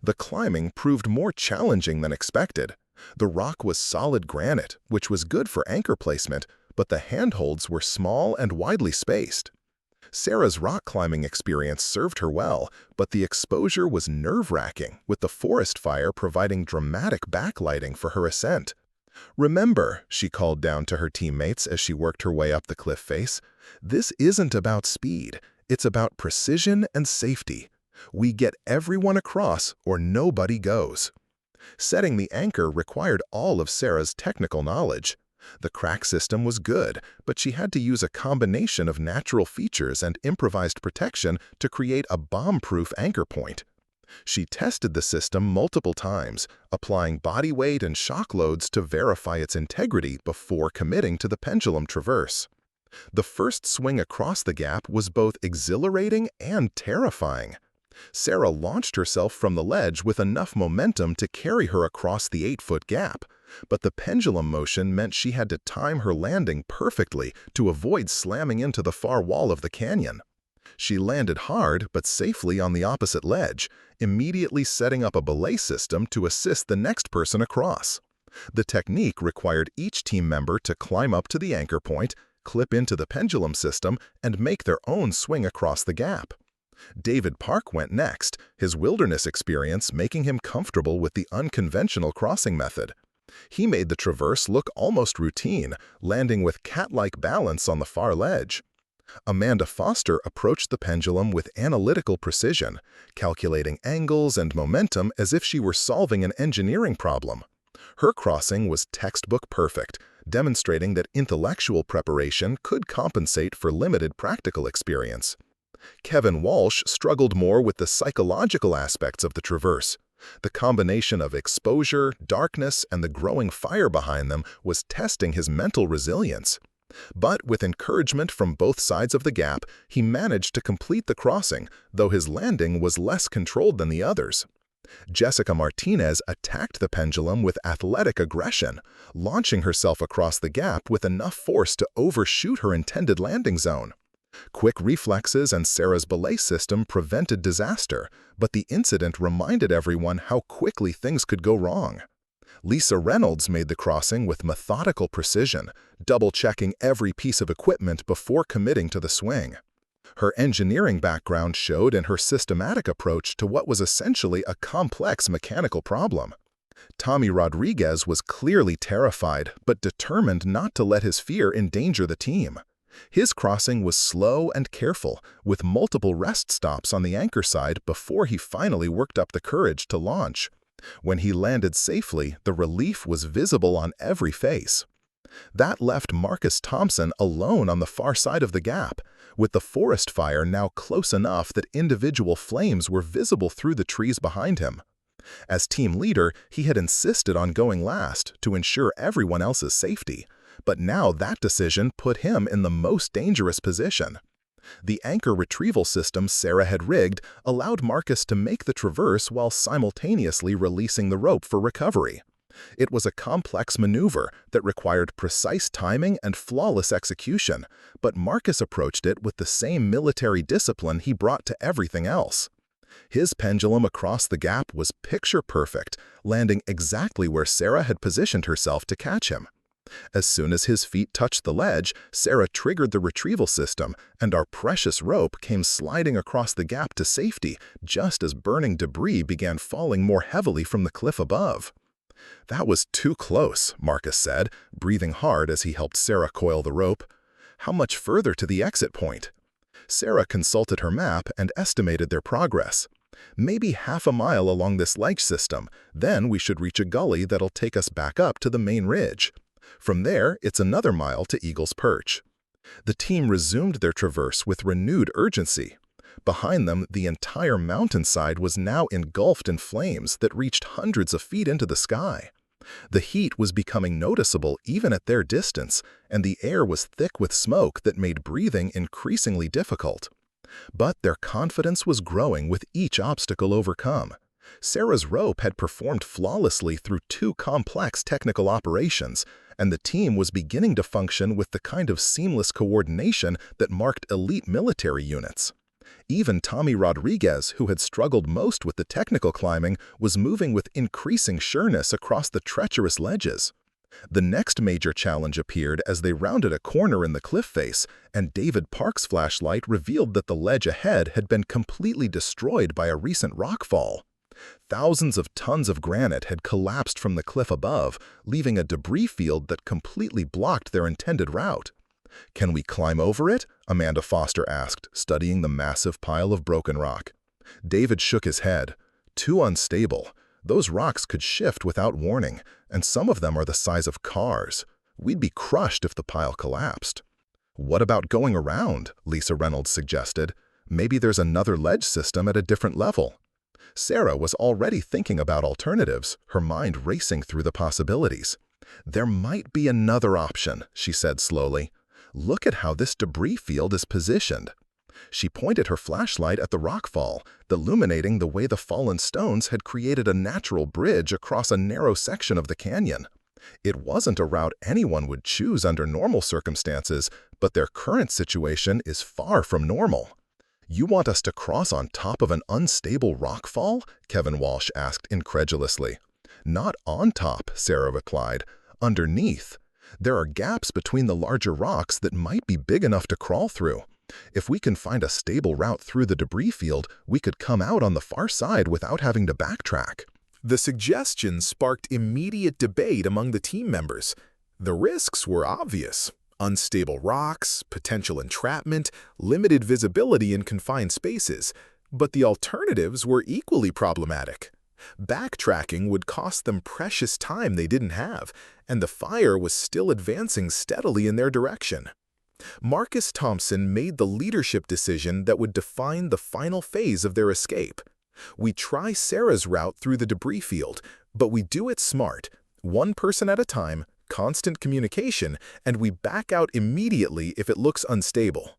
The climbing proved more challenging than expected. The rock was solid granite, which was good for anchor placement, but the handholds were small and widely spaced. Sarah's rock climbing experience served her well, but the exposure was nerve-wracking, with the forest fire providing dramatic backlighting for her ascent. "Remember," she called down to her teammates as she worked her way up the cliff face, "this isn't about speed, it's about precision and safety. We get everyone across or nobody goes." Setting the anchor required all of Sarah's technical knowledge. The crack system was good, but she had to use a combination of natural features and improvised protection to create a bomb-proof anchor point. She tested the system multiple times, applying body weight and shock loads to verify its integrity before committing to the pendulum traverse. The first swing across the gap was both exhilarating and terrifying. Sarah launched herself from the ledge with enough momentum to carry her across the 8-foot gap, but the pendulum motion meant she had to time her landing perfectly to avoid slamming into the far wall of the canyon. She landed hard but safely on the opposite ledge, immediately setting up a belay system to assist the next person across. The technique required each team member to climb up to the anchor point, clip into the pendulum system, and make their own swing across the gap. David Park went next, his wilderness experience making him comfortable with the unconventional crossing method. He made the traverse look almost routine, landing with cat-like balance on the far ledge. Amanda Foster approached the pendulum with analytical precision, calculating angles and momentum as if she were solving an engineering problem. Her crossing was textbook perfect, demonstrating that intellectual preparation could compensate for limited practical experience. Kevin Walsh struggled more with the psychological aspects of the traverse. The combination of exposure, darkness, and the growing fire behind them was testing his mental resilience. But with encouragement from both sides of the gap, he managed to complete the crossing, though his landing was less controlled than the others. Jessica Martinez attacked the pendulum with athletic aggression, launching herself across the gap with enough force to overshoot her intended landing zone. Quick reflexes and Sarah's belay system prevented disaster, but the incident reminded everyone how quickly things could go wrong. Lisa Reynolds made the crossing with methodical precision, double-checking every piece of equipment before committing to the swing. Her engineering background showed in her systematic approach to what was essentially a complex mechanical problem. Tommy Rodriguez was clearly terrified, but determined not to let his fear endanger the team. His crossing was slow and careful, with multiple rest stops on the anchor side before he finally worked up the courage to launch. When he landed safely, the relief was visible on every face. That left Marcus Thompson alone on the far side of the gap, with the forest fire now close enough that individual flames were visible through the trees behind him. As team leader, he had insisted on going last to ensure everyone else's safety, but now that decision put him in the most dangerous position. The anchor retrieval system Sarah had rigged allowed Marcus to make the traverse while simultaneously releasing the rope for recovery. It was a complex maneuver that required precise timing and flawless execution, but Marcus approached it with the same military discipline he brought to everything else. His pendulum across the gap was picture-perfect, landing exactly where Sarah had positioned herself to catch him. As soon as his feet touched the ledge, Sarah triggered the retrieval system, and our precious rope came sliding across the gap to safety just as burning debris began falling more heavily from the cliff above. "That was too close," Marcus said, breathing hard as he helped Sarah coil the rope. "How much further to the exit point?" Sarah consulted her map and estimated their progress. "Maybe half a mile along this ledge system, then we should reach a gully that'll take us back up to the main ridge. From there, it's another mile to Eagle's Perch." The team resumed their traverse with renewed urgency. Behind them, the entire mountainside was now engulfed in flames that reached hundreds of feet into the sky. The heat was becoming noticeable even at their distance, and the air was thick with smoke that made breathing increasingly difficult. But their confidence was growing with each obstacle overcome. Sarah's rope had performed flawlessly through 2 complex technical operations, and the team was beginning to function with the kind of seamless coordination that marked elite military units. Even Tommy Rodriguez, who had struggled most with the technical climbing, was moving with increasing sureness across the treacherous ledges. The next major challenge appeared as they rounded a corner in the cliff face, and David Park's flashlight revealed that the ledge ahead had been completely destroyed by a recent rockfall. Thousands of tons of granite had collapsed from the cliff above, leaving a debris field that completely blocked their intended route. "Can we climb over it?" Amanda Foster asked, studying the massive pile of broken rock. David shook his head. "Too unstable. Those rocks could shift without warning, and some of them are the size of cars. We'd be crushed if the pile collapsed." "What about going around?" Lisa Reynolds suggested. "Maybe there's another ledge system at a different level." Sarah was already thinking about alternatives, her mind racing through the possibilities. "There might be another option," she said slowly. "Look at how this debris field is positioned." She pointed her flashlight at the rockfall, illuminating the way the fallen stones had created a natural bridge across a narrow section of the canyon. It wasn't a route anyone would choose under normal circumstances, but their current situation is far from normal. "You want us to cross on top of an unstable rockfall?" Kevin Walsh asked incredulously. "Not on top," Sarah replied. "Underneath. There are gaps between the larger rocks that might be big enough to crawl through. If we can find a stable route through the debris field, we could come out on the far side without having to backtrack." The suggestion sparked immediate debate among the team members. The risks were obvious. Unstable rocks, potential entrapment, limited visibility in confined spaces. But the alternatives were equally problematic. Backtracking would cost them precious time they didn't have, and the fire was still advancing steadily in their direction. Marcus Thompson made the leadership decision that would define the final phase of their escape. "We try Sarah's route through the debris field, but we do it smart, one person at a time, constant communication, and we back out immediately if it looks unstable."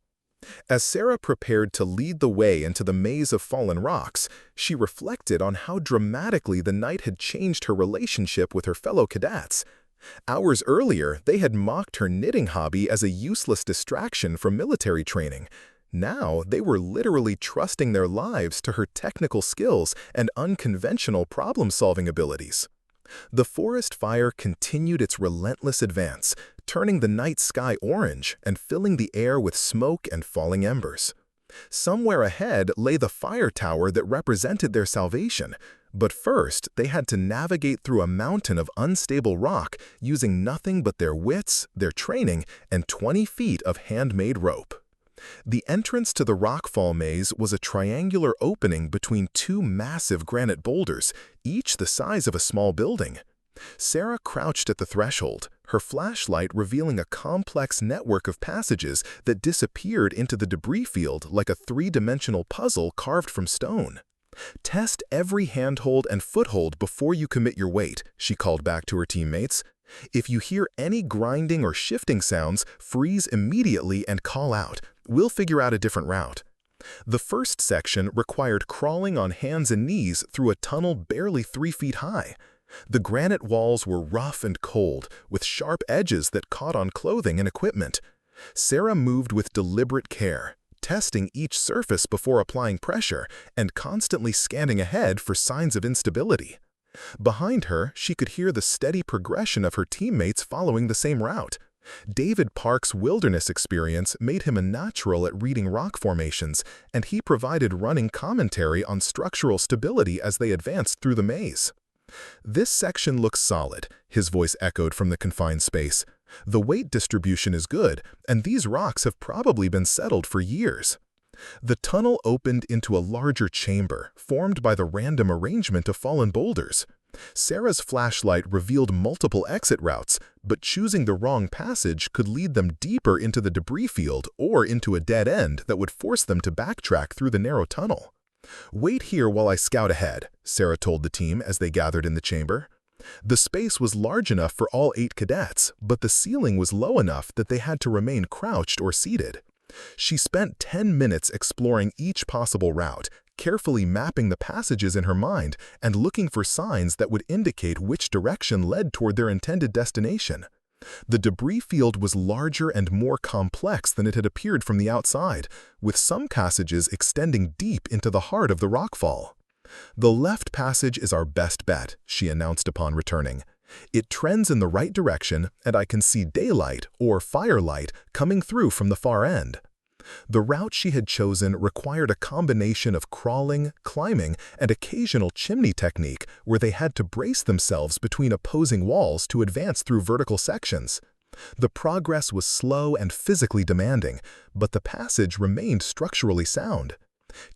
As Sarah prepared to lead the way into the maze of fallen rocks, she reflected on how dramatically the night had changed her relationship with her fellow cadets. Hours earlier, they had mocked her knitting hobby as a useless distraction from military training. Now, they were literally trusting their lives to her technical skills and unconventional problem-solving abilities. The forest fire continued its relentless advance, turning the night sky orange and filling the air with smoke and falling embers. Somewhere ahead lay the fire tower that represented their salvation, but first they had to navigate through a mountain of unstable rock using nothing but their wits, their training, and 20 feet of handmade rope. The entrance to the rockfall maze was a triangular opening between 2 massive granite boulders, each the size of a small building. Sarah crouched at the threshold, her flashlight revealing a complex network of passages that disappeared into the debris field like a three-dimensional puzzle carved from stone. "Test every handhold and foothold before you commit your weight," she called back to her teammates. "If you hear any grinding or shifting sounds, freeze immediately and call out. We'll figure out a different route." The first section required crawling on hands and knees through a tunnel barely 3 feet high. The granite walls were rough and cold, with sharp edges that caught on clothing and equipment. Sarah moved with deliberate care, testing each surface before applying pressure and constantly scanning ahead for signs of instability. Behind her, she could hear the steady progression of her teammates following the same route. David Park's wilderness experience made him a natural at reading rock formations, and he provided running commentary on structural stability as they advanced through the maze. "This section looks solid," his voice echoed from the confined space. "The weight distribution is good, and these rocks have probably been settled for years." The tunnel opened into a larger chamber, formed by the random arrangement of fallen boulders. Sarah's flashlight revealed multiple exit routes, but choosing the wrong passage could lead them deeper into the debris field or into a dead end that would force them to backtrack through the narrow tunnel. "Wait here while I scout ahead," Sarah told the team as they gathered in the chamber. The space was large enough for all 8 cadets, but the ceiling was low enough that they had to remain crouched or seated. She spent 10 minutes exploring each possible route, carefully mapping the passages in her mind and looking for signs that would indicate which direction led toward their intended destination. The debris field was larger and more complex than it had appeared from the outside, with some passages extending deep into the heart of the rockfall. "The left passage is our best bet," she announced upon returning. "It trends in the right direction, and I can see daylight, or firelight, coming through from the far end." The route she had chosen required a combination of crawling, climbing, and occasional chimney technique where they had to brace themselves between opposing walls to advance through vertical sections. The progress was slow and physically demanding, but the passage remained structurally sound.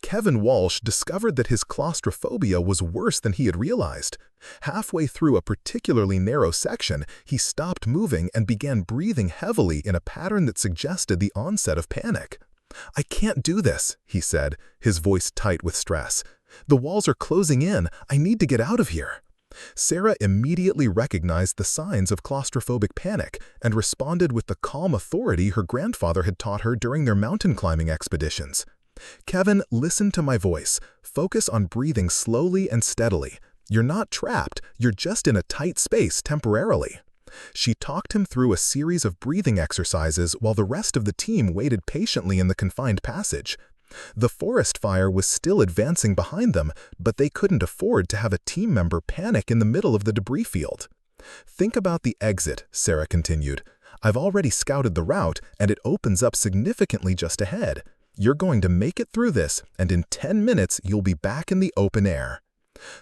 Kevin Walsh discovered that his claustrophobia was worse than he had realized. Halfway through a particularly narrow section, he stopped moving and began breathing heavily in a pattern that suggested the onset of panic. "I can't do this," he said, his voice tight with stress. "The walls are closing in. I need to get out of here." Sarah immediately recognized the signs of claustrophobic panic and responded with the calm authority her grandfather had taught her during their mountain climbing expeditions. "Kevin, listen to my voice. Focus on breathing slowly and steadily. You're not trapped, you're just in a tight space temporarily." She talked him through a series of breathing exercises while the rest of the team waited patiently in the confined passage. The forest fire was still advancing behind them, but they couldn't afford to have a team member panic in the middle of the debris field. "Think about the exit," Sarah continued. "I've already scouted the route, and it opens up significantly just ahead. You're going to make it through this, and in 10 minutes you'll be back in the open air."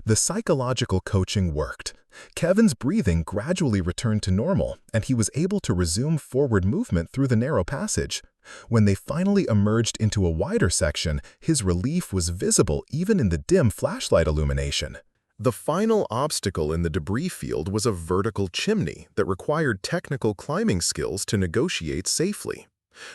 The psychological coaching worked. Kevin's breathing gradually returned to normal, and he was able to resume forward movement through the narrow passage. When they finally emerged into a wider section, his relief was visible even in the dim flashlight illumination. The final obstacle in the debris field was a vertical chimney that required technical climbing skills to negotiate safely.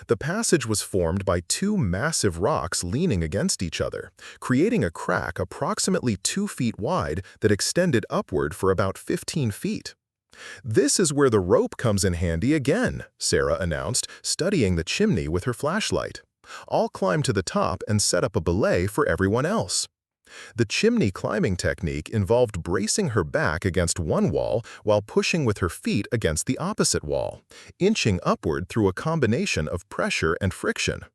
The passage was formed by 2 massive rocks leaning against each other, creating a crack approximately 2 feet wide that extended upward for about 15 feet. "This is where the rope comes in handy again," Sarah announced, studying the chimney with her flashlight. "I'll climb to the top and set up a belay for everyone else." The chimney climbing technique involved bracing her back against one wall while pushing with her feet against the opposite wall, inching upward through a combination of pressure and friction.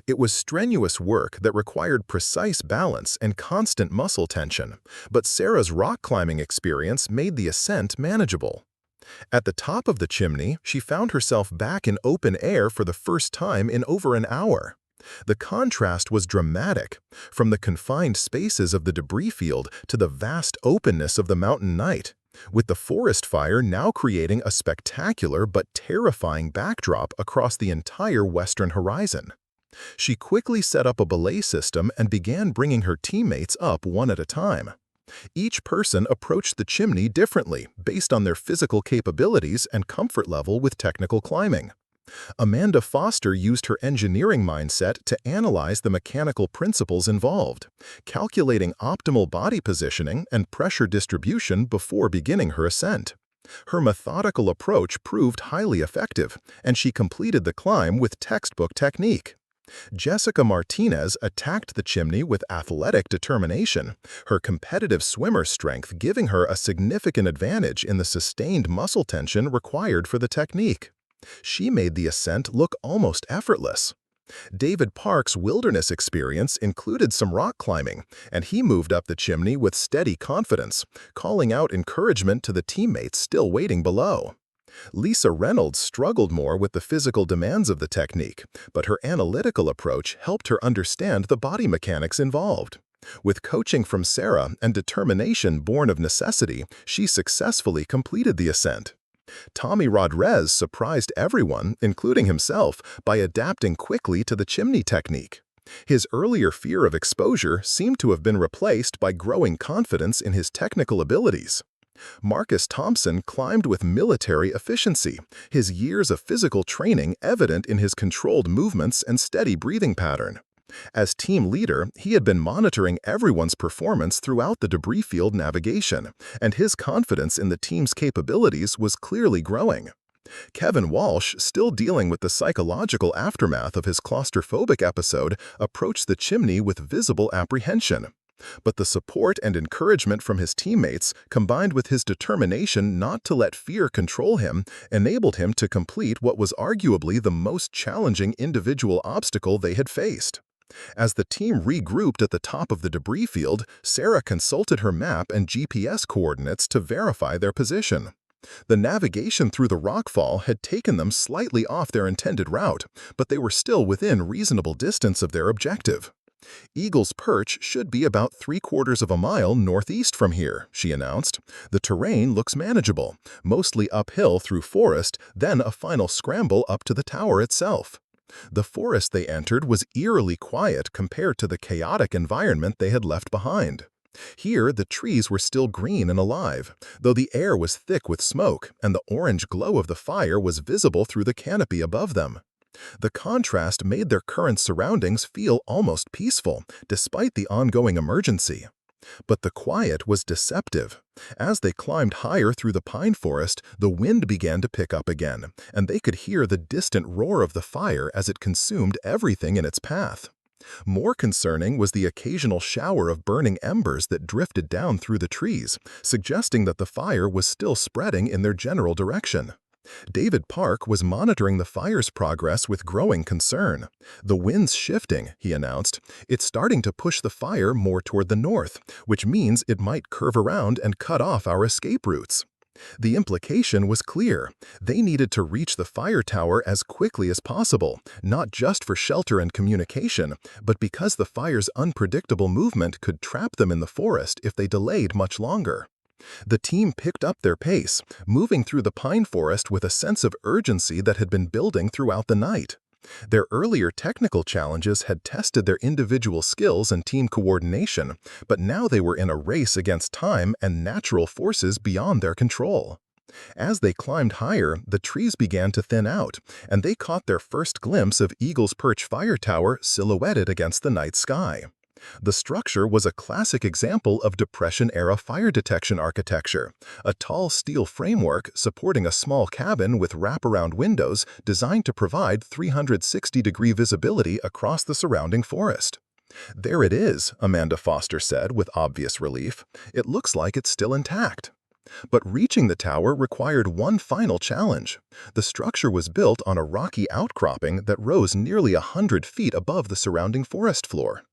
It was strenuous work that required precise balance and constant muscle tension, but Sarah's rock climbing experience made the ascent manageable. At the top of the chimney, she found herself back in open air for the first time in over an hour. The contrast was dramatic, from the confined spaces of the debris field to the vast openness of the mountain night, with the forest fire now creating a spectacular but terrifying backdrop across the entire western horizon. She quickly set up a belay system and began bringing her teammates up one at a time. Each person approached the chimney differently based on their physical capabilities and comfort level with technical climbing. Amanda Foster used her engineering mindset to analyze the mechanical principles involved, calculating optimal body positioning and pressure distribution before beginning her ascent. Her methodical approach proved highly effective, and she completed the climb with textbook technique. Jessica Martinez attacked the chimney with athletic determination, her competitive swimmer strength giving her a significant advantage in the sustained muscle tension required for the technique. She made the ascent look almost effortless. David Park's wilderness experience included some rock climbing, and he moved up the chimney with steady confidence, calling out encouragement to the teammates still waiting below. Lisa Reynolds struggled more with the physical demands of the technique, but her analytical approach helped her understand the body mechanics involved. With coaching from Sarah and determination born of necessity, she successfully completed the ascent. Tommy Rodriguez surprised everyone, including himself, by adapting quickly to the chimney technique. His earlier fear of exposure seemed to have been replaced by growing confidence in his technical abilities. Marcus Thompson climbed with military efficiency, his years of physical training evident in his controlled movements and steady breathing pattern. As team leader, he had been monitoring everyone's performance throughout the debris field navigation, and his confidence in the team's capabilities was clearly growing. Kevin Walsh, still dealing with the psychological aftermath of his claustrophobic episode, approached the chimney with visible apprehension. But the support and encouragement from his teammates, combined with his determination not to let fear control him, enabled him to complete what was arguably the most challenging individual obstacle they had faced. As the team regrouped at the top of the debris field, Sarah consulted her map and GPS coordinates to verify their position. The navigation through the rockfall had taken them slightly off their intended route, but they were still within reasonable distance of their objective. "Eagle's Perch should be about 3/4 of a mile northeast from here," she announced. "The terrain looks manageable, mostly uphill through forest, then a final scramble up to the tower itself." The forest they entered was eerily quiet compared to the chaotic environment they had left behind. Here, the trees were still green and alive, though the air was thick with smoke, and the orange glow of the fire was visible through the canopy above them. The contrast made their current surroundings feel almost peaceful, despite the ongoing emergency. But the quiet was deceptive. As they climbed higher through the pine forest, the wind began to pick up again, and they could hear the distant roar of the fire as it consumed everything in its path. More concerning was the occasional shower of burning embers that drifted down through the trees, suggesting that the fire was still spreading in their general direction. David Park was monitoring the fire's progress with growing concern. "The wind's shifting," he announced. "It's starting to push the fire more toward the north, which means it might curve around and cut off our escape routes." The implication was clear. They needed to reach the fire tower as quickly as possible, not just for shelter and communication, but because the fire's unpredictable movement could trap them in the forest if they delayed much longer. The team picked up their pace, moving through the pine forest with a sense of urgency that had been building throughout the night. Their earlier technical challenges had tested their individual skills and team coordination, but now they were in a race against time and natural forces beyond their control. As they climbed higher, the trees began to thin out, and they caught their first glimpse of Eagle's Perch Fire Tower silhouetted against the night sky. The structure was a classic example of Depression-era fire detection architecture, a tall steel framework supporting a small cabin with wraparound windows designed to provide 360-degree visibility across the surrounding forest. "There it is," Amanda Foster said with obvious relief. "It looks like it's still intact." But reaching the tower required one final challenge. The structure was built on a rocky outcropping that rose nearly 100 feet above the surrounding forest floor.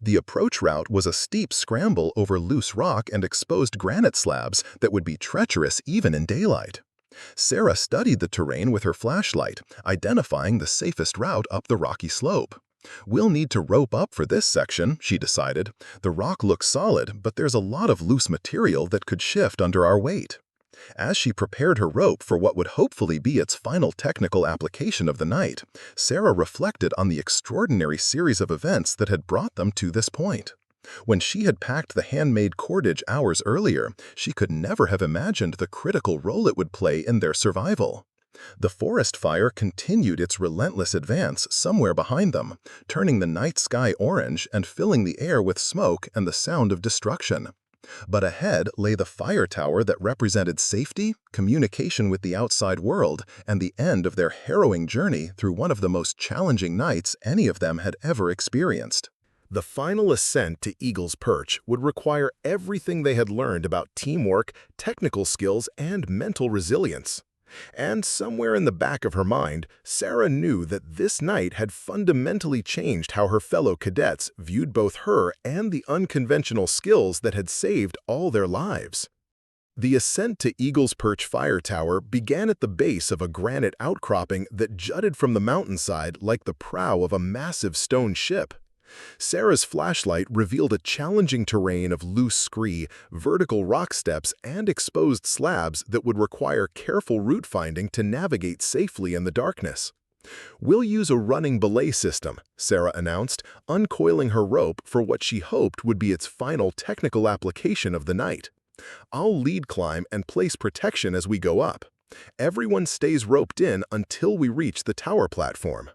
The approach route was a steep scramble over loose rock and exposed granite slabs that would be treacherous even in daylight. Sarah studied the terrain with her flashlight, identifying the safest route up the rocky slope. "We'll need to rope up for this section," she decided. "The rock looks solid, but there's a lot of loose material that could shift under our weight." As she prepared her rope for what would hopefully be its final technical application of the night, Sarah reflected on the extraordinary series of events that had brought them to this point. When she had packed the handmade cordage hours earlier, she could never have imagined the critical role it would play in their survival. The forest fire continued its relentless advance somewhere behind them, turning the night sky orange and filling the air with smoke and the sound of destruction. But ahead lay the fire tower that represented safety, communication with the outside world, and the end of their harrowing journey through one of the most challenging nights any of them had ever experienced. The final ascent to Eagle's Perch would require everything they had learned about teamwork, technical skills, and mental resilience. And somewhere in the back of her mind, Sarah knew that this night had fundamentally changed how her fellow cadets viewed both her and the unconventional skills that had saved all their lives. The ascent to Eagle's Perch Fire Tower began at the base of a granite outcropping that jutted from the mountainside like the prow of a massive stone ship. Sarah's flashlight revealed a challenging terrain of loose scree, vertical rock steps, and exposed slabs that would require careful route finding to navigate safely in the darkness. "We'll use a running belay system," Sarah announced, uncoiling her rope for what she hoped would be its final technical application of the night. "I'll lead climb and place protection as we go up. Everyone stays roped in until we reach the tower platform."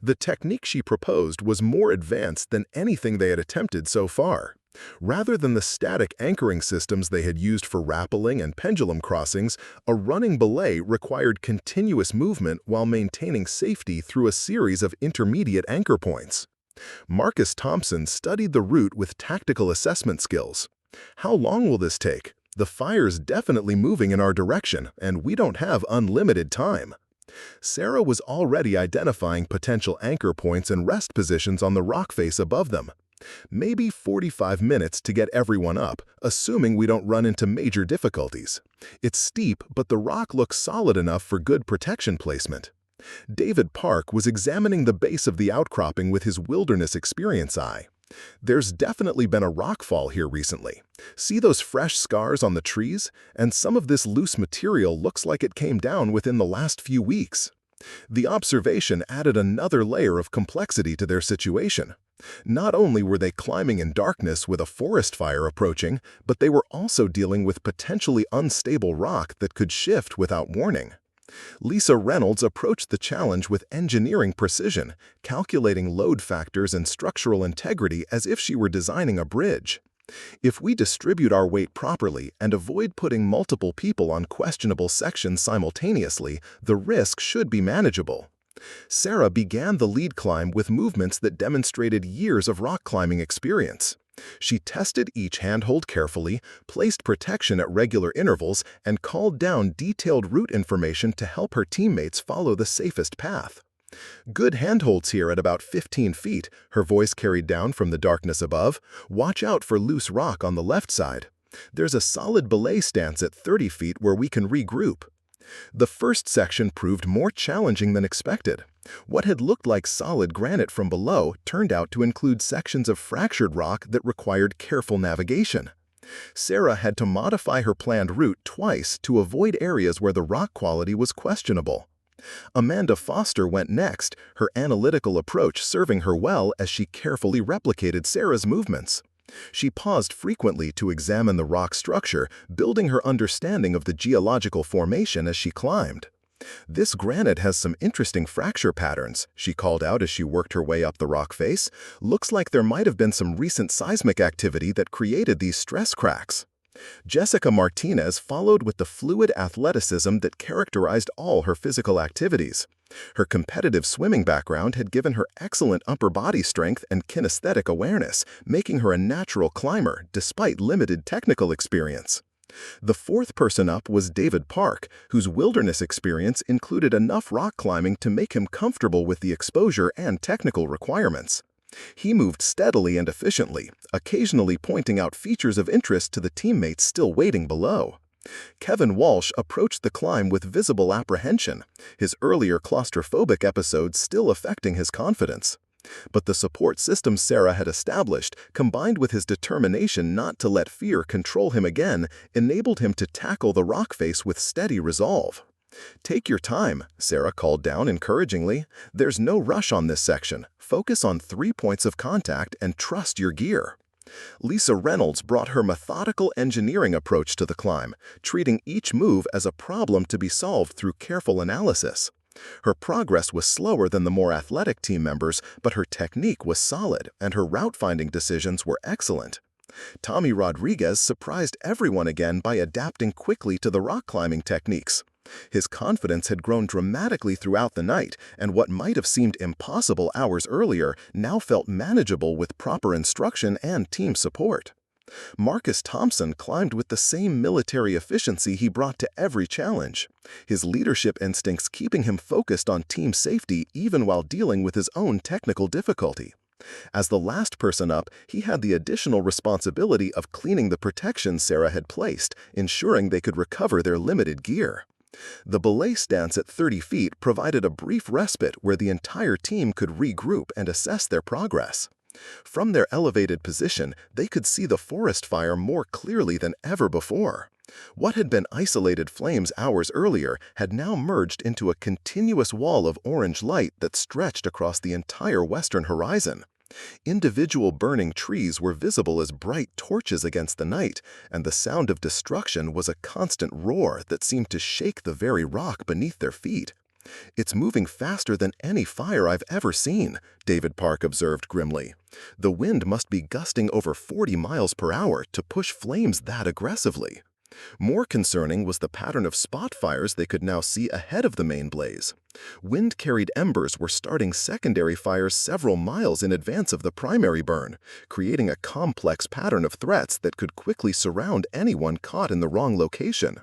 The technique she proposed was more advanced than anything they had attempted so far. Rather than the static anchoring systems they had used for rappelling and pendulum crossings, a running belay required continuous movement while maintaining safety through a series of intermediate anchor points. Marcus Thompson studied the route with tactical assessment skills. "How long will this take? The fire's definitely moving in our direction, and we don't have unlimited time." Sarah was already identifying potential anchor points and rest positions on the rock face above them. "Maybe 45 minutes to get everyone up, assuming we don't run into major difficulties. It's steep, but the rock looks solid enough for good protection placement." David Park was examining the base of the outcropping with his wilderness experience eye. "There's definitely been a rockfall here recently. See those fresh scars on the trees? And some of this loose material looks like it came down within the last few weeks." The observation added another layer of complexity to their situation. Not only were they climbing in darkness with a forest fire approaching, but they were also dealing with potentially unstable rock that could shift without warning. Lisa Reynolds approached the challenge with engineering precision, calculating load factors and structural integrity as if she were designing a bridge. "If we distribute our weight properly and avoid putting multiple people on questionable sections simultaneously, the risk should be manageable." Sarah began the lead climb with movements that demonstrated years of rock climbing experience. She tested each handhold carefully, placed protection at regular intervals, and called down detailed route information to help her teammates follow the safest path. "Good handholds here at about 15 feet, her voice carried down from the darkness above. "Watch out for loose rock on the left side. There's a solid belay stance at 30 feet where we can regroup." The first section proved more challenging than expected. What had looked like solid granite from below turned out to include sections of fractured rock that required careful navigation. Sarah had to modify her planned route twice to avoid areas where the rock quality was questionable. Amanda Foster went next, her analytical approach serving her well as she carefully replicated Sarah's movements. She paused frequently to examine the rock structure, building her understanding of the geological formation as she climbed. "This granite has some interesting fracture patterns," she called out as she worked her way up the rock face. "Looks like there might have been some recent seismic activity that created these stress cracks." Jessica Martinez followed with the fluid athleticism that characterized all her physical activities. Her competitive swimming background had given her excellent upper body strength and kinesthetic awareness, making her a natural climber despite limited technical experience. The fourth person up was David Park, whose wilderness experience included enough rock climbing to make him comfortable with the exposure and technical requirements. He moved steadily and efficiently, occasionally pointing out features of interest to the teammates still waiting below. Kevin Walsh approached the climb with visible apprehension, his earlier claustrophobic episodes still affecting his confidence. But the support system Sarah had established, combined with his determination not to let fear control him again, enabled him to tackle the rock face with steady resolve. "Take your time," Sarah called down encouragingly. "There's no rush on this section. Focus on 3 points of contact and trust your gear." Lisa Reynolds brought her methodical engineering approach to the climb, treating each move as a problem to be solved through careful analysis. Her progress was slower than the more athletic team members, but her technique was solid and her route-finding decisions were excellent. Tommy Rodriguez surprised everyone again by adapting quickly to the rock climbing techniques. His confidence had grown dramatically throughout the night, and what might have seemed impossible hours earlier now felt manageable with proper instruction and team support. Marcus Thompson climbed with the same military efficiency he brought to every challenge, his leadership instincts keeping him focused on team safety even while dealing with his own technical difficulty. As the last person up, he had the additional responsibility of cleaning the protection Sarah had placed, ensuring they could recover their limited gear. The belay stance at 30 feet provided a brief respite where the entire team could regroup and assess their progress. From their elevated position, they could see the forest fire more clearly than ever before. What had been isolated flames hours earlier had now merged into a continuous wall of orange light that stretched across the entire western horizon. Individual burning trees were visible as bright torches against the night, and the sound of destruction was a constant roar that seemed to shake the very rock beneath their feet. "It's moving faster than any fire I've ever seen," David Park observed grimly. "The wind must be gusting over 40 miles per hour to push flames that aggressively." More concerning was the pattern of spot fires they could now see ahead of the main blaze. Wind-carried embers were starting secondary fires several miles in advance of the primary burn, creating a complex pattern of threats that could quickly surround anyone caught in the wrong location.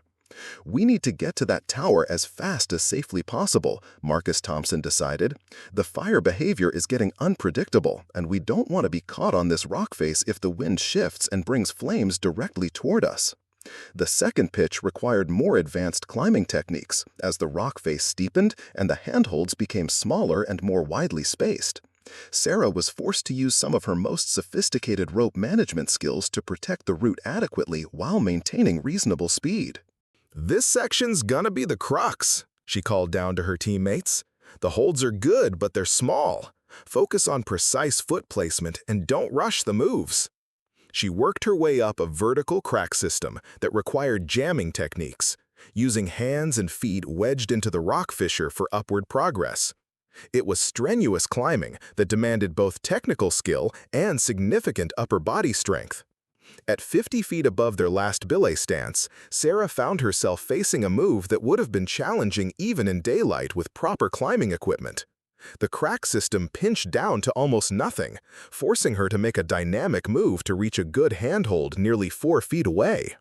"We need to get to that tower as fast as safely possible," Marcus Thompson decided. "The fire behavior is getting unpredictable, and we don't want to be caught on this rock face if the wind shifts and brings flames directly toward us." The second pitch required more advanced climbing techniques, as the rock face steepened and the handholds became smaller and more widely spaced. Sarah was forced to use some of her most sophisticated rope management skills to protect the route adequately while maintaining reasonable speed. "This section's gonna be the crux," she called down to her teammates. "The holds are good, but they're small. Focus on precise foot placement and don't rush the moves." She worked her way up a vertical crack system that required jamming techniques, using hands and feet wedged into the rock fissure for upward progress. It was strenuous climbing that demanded both technical skill and significant upper body strength. At 50 feet above their last belay stance, Sarah found herself facing a move that would have been challenging even in daylight with proper climbing equipment. The crack system pinched down to almost nothing, forcing her to make a dynamic move to reach a good handhold nearly 4 feet away.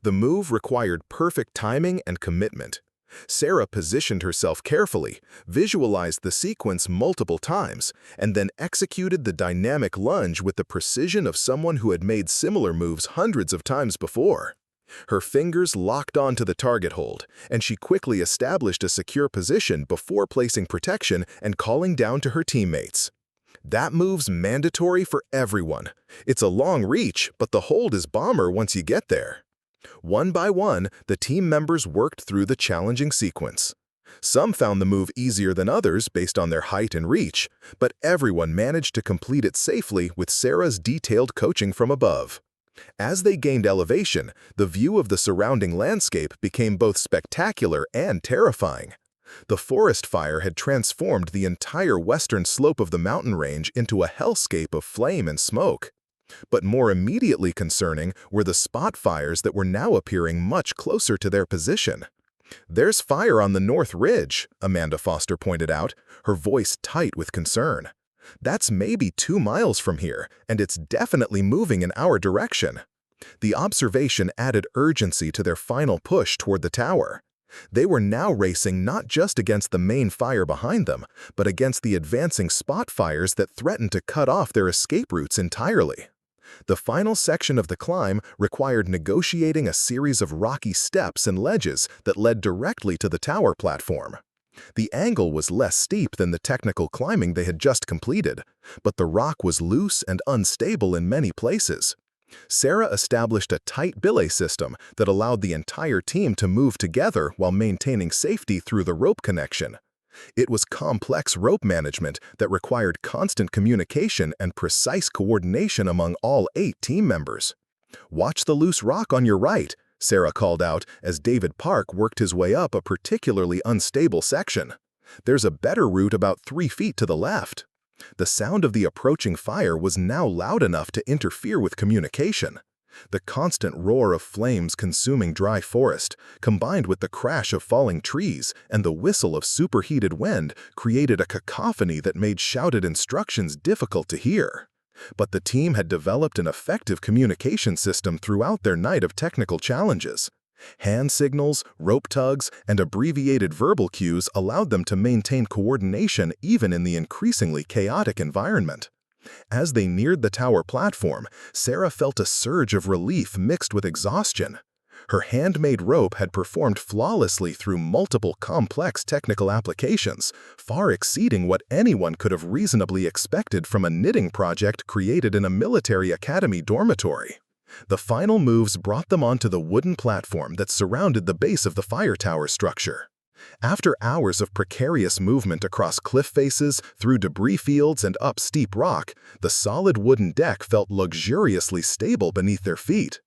The move required perfect timing and commitment. Sarah positioned herself carefully, visualized the sequence multiple times, and then executed the dynamic lunge with the precision of someone who had made similar moves hundreds of times before. Her fingers locked onto the target hold, and she quickly established a secure position before placing protection and calling down to her teammates. That move's mandatory for everyone. It's a long reach, but the hold is bomber once you get there. One by one, the team members worked through the challenging sequence. Some found the move easier than others based on their height and reach, but everyone managed to complete it safely with Sarah's detailed coaching from above. As they gained elevation, the view of the surrounding landscape became both spectacular and terrifying. The forest fire had transformed the entire western slope of the mountain range into a hellscape of flame and smoke. But more immediately concerning were the spot fires that were now appearing much closer to their position. "There's fire on the north ridge," Amanda Foster pointed out, her voice tight with concern. "That's maybe 2 miles from here, and it's definitely moving in our direction." The observation added urgency to their final push toward the tower. They were now racing not just against the main fire behind them, but against the advancing spot fires that threatened to cut off their escape routes entirely. The final section of the climb required negotiating a series of rocky steps and ledges that led directly to the tower platform. The angle was less steep than the technical climbing they had just completed, but the rock was loose and unstable in many places. Sarah established a tight belay system that allowed the entire team to move together while maintaining safety through the rope connection. It was complex rope management that required constant communication and precise coordination among all 8 team members. "Watch the loose rock on your right," Sarah called out as David Park worked his way up a particularly unstable section. "There's a better route about 3 feet to the left." The sound of the approaching fire was now loud enough to interfere with communication. The constant roar of flames consuming dry forest, combined with the crash of falling trees and the whistle of superheated wind, created a cacophony that made shouted instructions difficult to hear. But the team had developed an effective communication system throughout their night of technical challenges. Hand signals, rope tugs, and abbreviated verbal cues allowed them to maintain coordination even in the increasingly chaotic environment. As they neared the tower platform, Sarah felt a surge of relief mixed with exhaustion. Her handmade rope had performed flawlessly through multiple complex technical applications, far exceeding what anyone could have reasonably expected from a knitting project created in a military academy dormitory. The final moves brought them onto the wooden platform that surrounded the base of the fire tower structure. After hours of precarious movement across cliff faces, through debris fields, and up steep rock, the solid wooden deck felt luxuriously stable beneath their feet.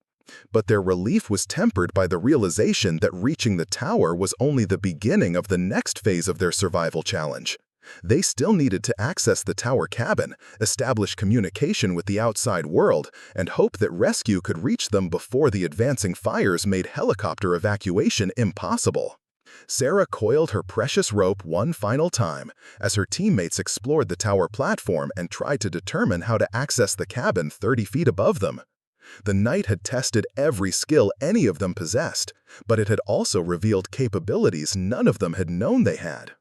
But their relief was tempered by the realization that reaching the tower was only the beginning of the next phase of their survival challenge. They still needed to access the tower cabin, establish communication with the outside world, and hope that rescue could reach them before the advancing fires made helicopter evacuation impossible. Sarah coiled her precious rope one final time as her teammates explored the tower platform and tried to determine how to access the cabin 30 feet above them. The night had tested every skill any of them possessed, but it had also revealed capabilities none of them had known they had.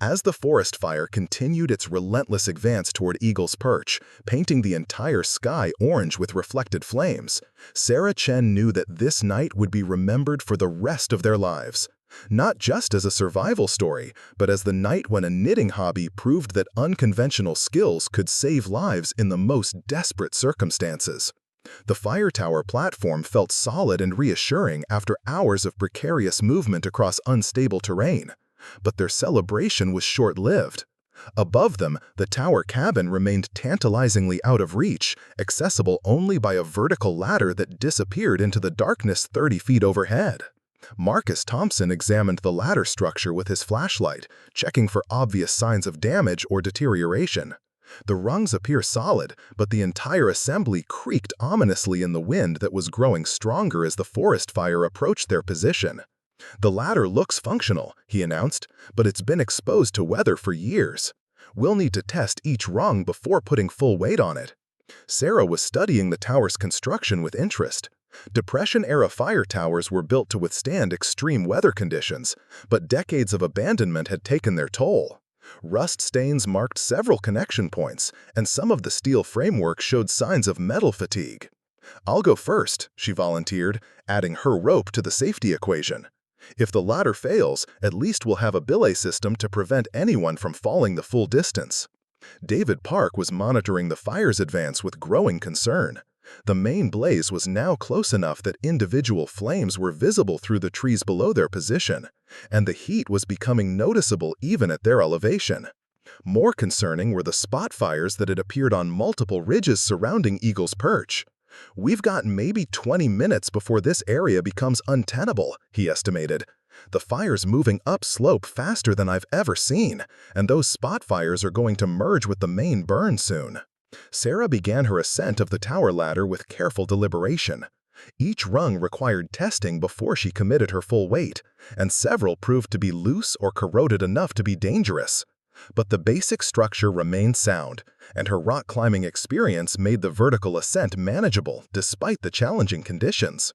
As the forest fire continued its relentless advance toward Eagle's Perch, painting the entire sky orange with reflected flames, Sarah Chen knew that this night would be remembered for the rest of their lives. Not just as a survival story, but as the night when a knitting hobby proved that unconventional skills could save lives in the most desperate circumstances. The fire tower platform felt solid and reassuring after hours of precarious movement across unstable terrain. But their celebration was short-lived. Above them, the tower cabin remained tantalizingly out of reach, accessible only by a vertical ladder that disappeared into the darkness 30 feet overhead. Marcus Thompson examined the ladder structure with his flashlight, checking for obvious signs of damage or deterioration. The rungs appear solid, but the entire assembly creaked ominously in the wind that was growing stronger as the forest fire approached their position. "The ladder looks functional," he announced, "but it's been exposed to weather for years. We'll need to test each rung before putting full weight on it." Sarah was studying the tower's construction with interest. Depression-era fire towers were built to withstand extreme weather conditions, but decades of abandonment had taken their toll. Rust stains marked several connection points, and some of the steel framework showed signs of metal fatigue. "I'll go first," she volunteered, adding her rope to the safety equation. "If the ladder fails, at least we'll have a belay system to prevent anyone from falling the full distance." David Park was monitoring the fire's advance with growing concern. The main blaze was now close enough that individual flames were visible through the trees below their position, and the heat was becoming noticeable even at their elevation. More concerning were the spot fires that had appeared on multiple ridges surrounding Eagle's Perch. "We've got maybe 20 minutes before this area becomes untenable," he estimated. "The fire's moving upslope faster than I've ever seen, and those spot fires are going to merge with the main burn soon." Sarah began her ascent of the tower ladder with careful deliberation. Each rung required testing before she committed her full weight, and several proved to be loose or corroded enough to be dangerous. But the basic structure remained sound, and her rock climbing experience made the vertical ascent manageable despite the challenging conditions.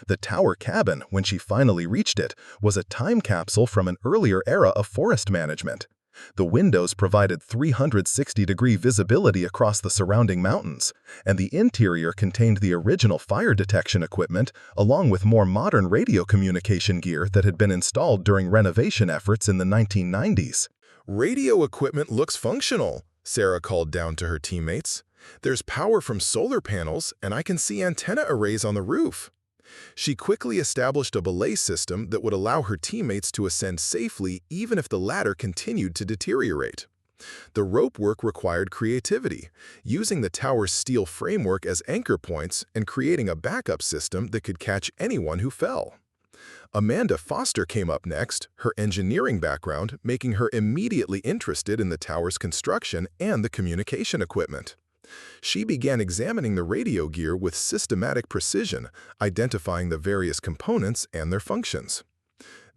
The tower cabin, when she finally reached it, was a time capsule from an earlier era of forest management. The windows provided 360-degree visibility across the surrounding mountains, and the interior contained the original fire detection equipment along with more modern radio communication gear that had been installed during renovation efforts in the 1990s. "Radio equipment looks functional," Sarah called down to her teammates. "There's power from solar panels, and I can see antenna arrays on the roof." She quickly established a belay system that would allow her teammates to ascend safely even if the ladder continued to deteriorate. The rope work required creativity, using the tower's steel framework as anchor points and creating a backup system that could catch anyone who fell. Amanda Foster came up next, her engineering background making her immediately interested in the tower's construction and the communication equipment. She began examining the radio gear with systematic precision, identifying the various components and their functions.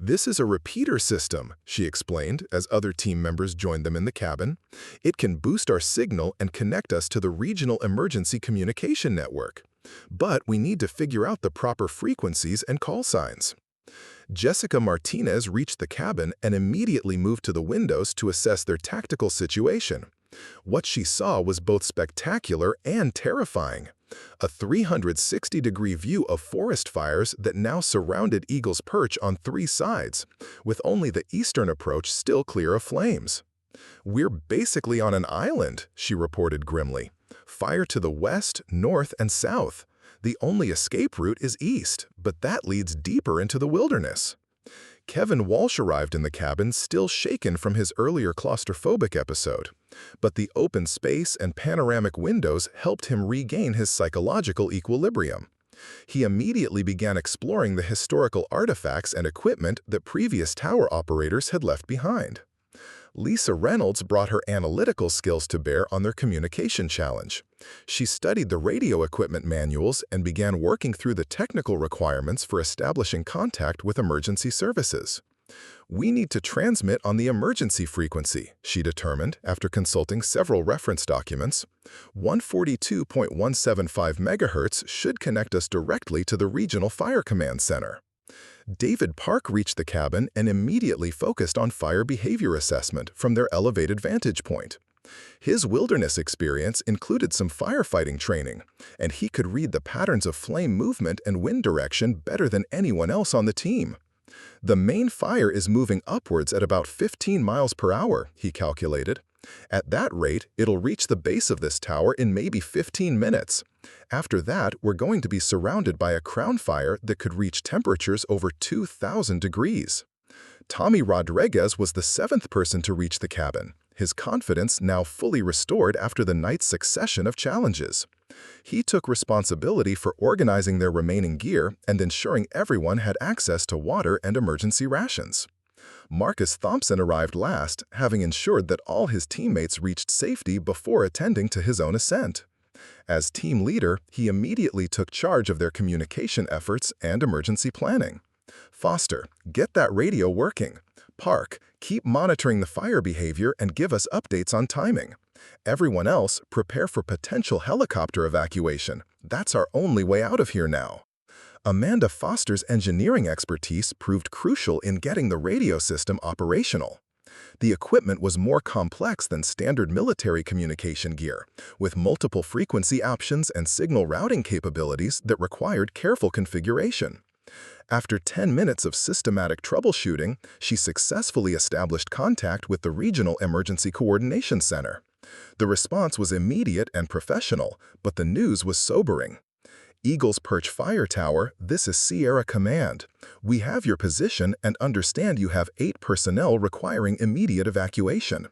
"This is a repeater system," she explained as other team members joined them in the cabin. "It can boost our signal and connect us to the regional emergency communication network. But we need to figure out the proper frequencies and call signs." Jessica Martinez reached the cabin and immediately moved to the windows to assess their tactical situation. What she saw was both spectacular and terrifying. A 360-degree view of forest fires that now surrounded Eagle's Perch on 3 sides, with only the eastern approach still clear of flames. "We're basically on an island," she reported grimly. "Fire to the west, north, and south. The only escape route is east, but that leads deeper into the wilderness." Kevin Walsh arrived in the cabin still shaken from his earlier claustrophobic episode, but the open space and panoramic windows helped him regain his psychological equilibrium. He immediately began exploring the historical artifacts and equipment that previous tower operators had left behind. Lisa Reynolds brought her analytical skills to bear on their communication challenge. She studied the radio equipment manuals and began working through the technical requirements for establishing contact with emergency services. "We need to transmit on the emergency frequency," she determined after consulting several reference documents. 142.175 MHz should connect us directly to the Regional Fire Command Center. David Park reached the cabin and immediately focused on fire behavior assessment from their elevated vantage point. His wilderness experience included some firefighting training, and he could read the patterns of flame movement and wind direction better than anyone else on the team. "The main fire is moving upwards at about 15 miles per hour, he calculated. "At that rate, it'll reach the base of this tower in maybe 15 minutes. After that, we're going to be surrounded by a crown fire that could reach temperatures over 2,000 degrees. Tommy Rodriguez was the 7th person to reach the cabin, his confidence now fully restored after the night's succession of challenges. He took responsibility for organizing their remaining gear and ensuring everyone had access to water and emergency rations. Marcus Thompson arrived last, having ensured that all his teammates reached safety before attending to his own ascent. As team leader, he immediately took charge of their communication efforts and emergency planning. "Foster, get that radio working. Park, keep monitoring the fire behavior and give us updates on timing. Everyone else, prepare for potential helicopter evacuation. That's our only way out of here now." Amanda Foster's engineering expertise proved crucial in getting the radio system operational. The equipment was more complex than standard military communication gear, with multiple frequency options and signal routing capabilities that required careful configuration. After 10 minutes of systematic troubleshooting, she successfully established contact with the Regional Emergency Coordination Center. The response was immediate and professional, but the news was sobering. "Eagle's Perch Fire Tower, this is Sierra Command. We have your position and understand you have 8 personnel requiring immediate evacuation.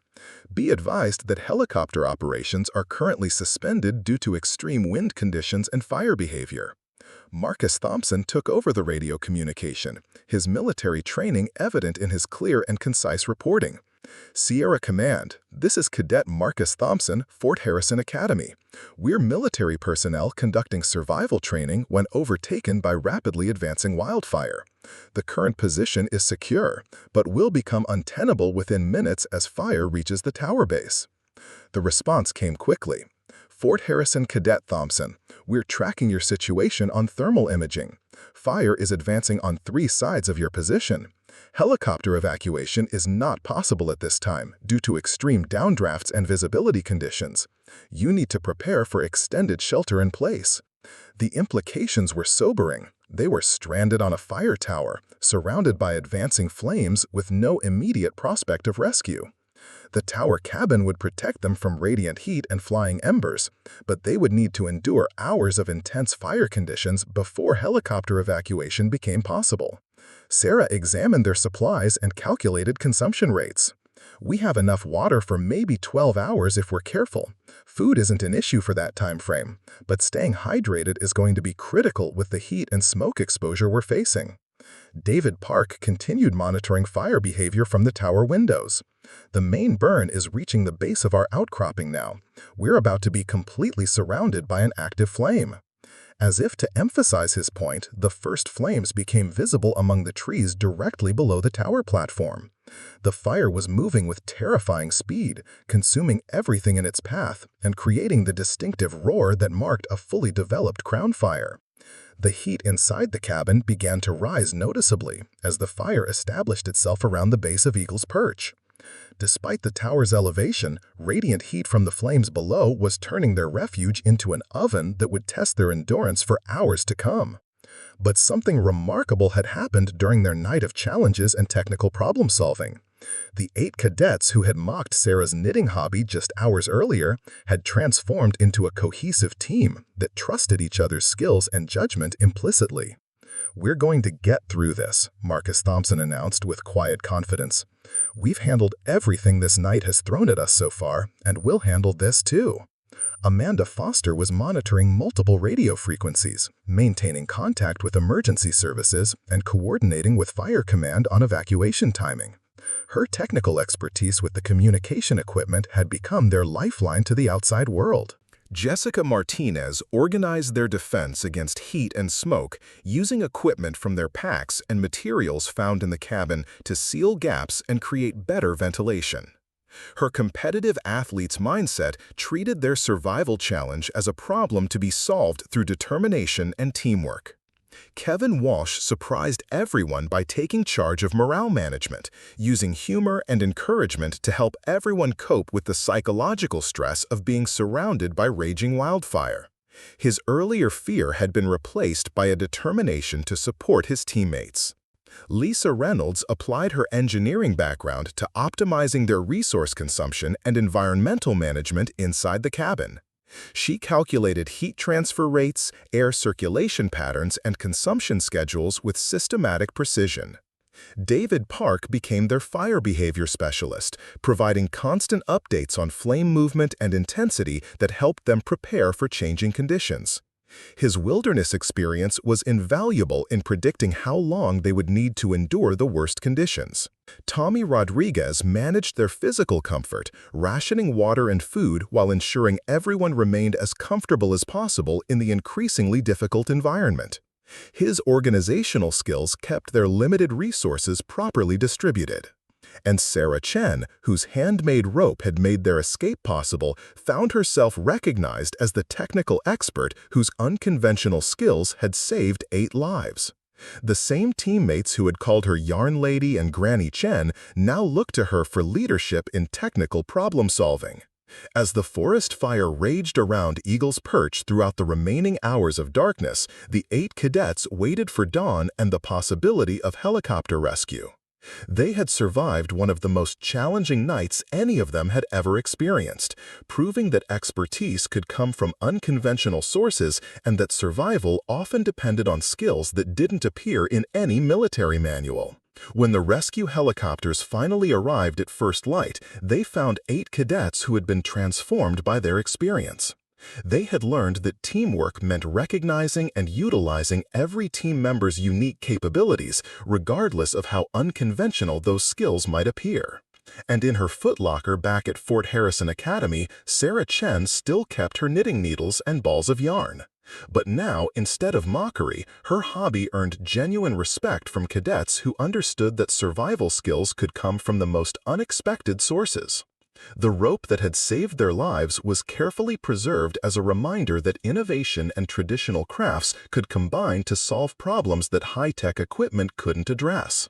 Be advised that helicopter operations are currently suspended due to extreme wind conditions and fire behavior." Marcus Thompson took over the radio communication, his military training evident in his clear and concise reporting. "Sierra Command, this is Cadet Marcus Thompson, Fort Harrison Academy. We're military personnel conducting survival training when overtaken by rapidly advancing wildfire. The current position is secure, but will become untenable within minutes as fire reaches the tower base." The response came quickly. "Fort Harrison Cadet Thompson, we're tracking your situation on thermal imaging. Fire is advancing on 3 sides of your position. Helicopter evacuation is not possible at this time due to extreme downdrafts and visibility conditions. You need to prepare for extended shelter in place." The implications were sobering. They were stranded on a fire tower, surrounded by advancing flames with no immediate prospect of rescue. The tower cabin would protect them from radiant heat and flying embers, but they would need to endure hours of intense fire conditions before helicopter evacuation became possible. Sarah examined their supplies and calculated consumption rates. We have enough water for maybe 12 hours if we're careful. Food isn't an issue for that time frame, but staying hydrated is going to be critical with the heat and smoke exposure we're facing. David Park continued monitoring fire behavior from the tower windows. The main burn is reaching the base of our outcropping now. We're about to be completely surrounded by an active flame. As if to emphasize his point, the first flames became visible among the trees directly below the tower platform. The fire was moving with terrifying speed, consuming everything in its path and creating the distinctive roar that marked a fully developed crown fire. The heat inside the cabin began to rise noticeably as the fire established itself around the base of Eagle's Perch. Despite the tower's elevation, radiant heat from the flames below was turning their refuge into an oven that would test their endurance for hours to come. But something remarkable had happened during their night of challenges and technical problem-solving. The 8 cadets who had mocked Sarah's knitting hobby just hours earlier had transformed into a cohesive team that trusted each other's skills and judgment implicitly. "We're going to get through this," Marcus Thompson announced with quiet confidence. "We've handled everything this night has thrown at us so far, and we'll handle this too." Amanda Foster was monitoring multiple radio frequencies, maintaining contact with emergency services, and coordinating with Fire Command on evacuation timing. Her technical expertise with the communication equipment had become their lifeline to the outside world. Jessica Martinez organized their defense against heat and smoke using equipment from their packs and materials found in the cabin to seal gaps and create better ventilation. Her competitive athlete's mindset treated their survival challenge as a problem to be solved through determination and teamwork. Kevin Walsh surprised everyone by taking charge of morale management, using humor and encouragement to help everyone cope with the psychological stress of being surrounded by raging wildfire. His earlier fear had been replaced by a determination to support his teammates. Lisa Reynolds applied her engineering background to optimizing their resource consumption and environmental management inside the cabin. She calculated heat transfer rates, air circulation patterns, and consumption schedules with systematic precision. David Park became their fire behavior specialist, providing constant updates on flame movement and intensity that helped them prepare for changing conditions. His wilderness experience was invaluable in predicting how long they would need to endure the worst conditions. Tommy Rodriguez managed their physical comfort, rationing water and food while ensuring everyone remained as comfortable as possible in the increasingly difficult environment. His organizational skills kept their limited resources properly distributed. And Sarah Chen, whose handmade rope had made their escape possible, found herself recognized as the technical expert whose unconventional skills had saved 8 lives. The same teammates who had called her Yarn Lady and Granny Chen now looked to her for leadership in technical problem-solving. As the forest fire raged around Eagle's Perch throughout the remaining hours of darkness, the 8 cadets waited for dawn and the possibility of helicopter rescue. They had survived one of the most challenging nights any of them had ever experienced, proving that expertise could come from unconventional sources and that survival often depended on skills that didn't appear in any military manual. When the rescue helicopters finally arrived at first light, they found 8 cadets who had been transformed by their experience. They had learned that teamwork meant recognizing and utilizing every team member's unique capabilities, regardless of how unconventional those skills might appear. And in her footlocker back at Fort Harrison Academy, Sarah Chen still kept her knitting needles and balls of yarn. But now, instead of mockery, her hobby earned genuine respect from cadets who understood that survival skills could come from the most unexpected sources. The rope that had saved their lives was carefully preserved as a reminder that innovation and traditional crafts could combine to solve problems that high-tech equipment couldn't address.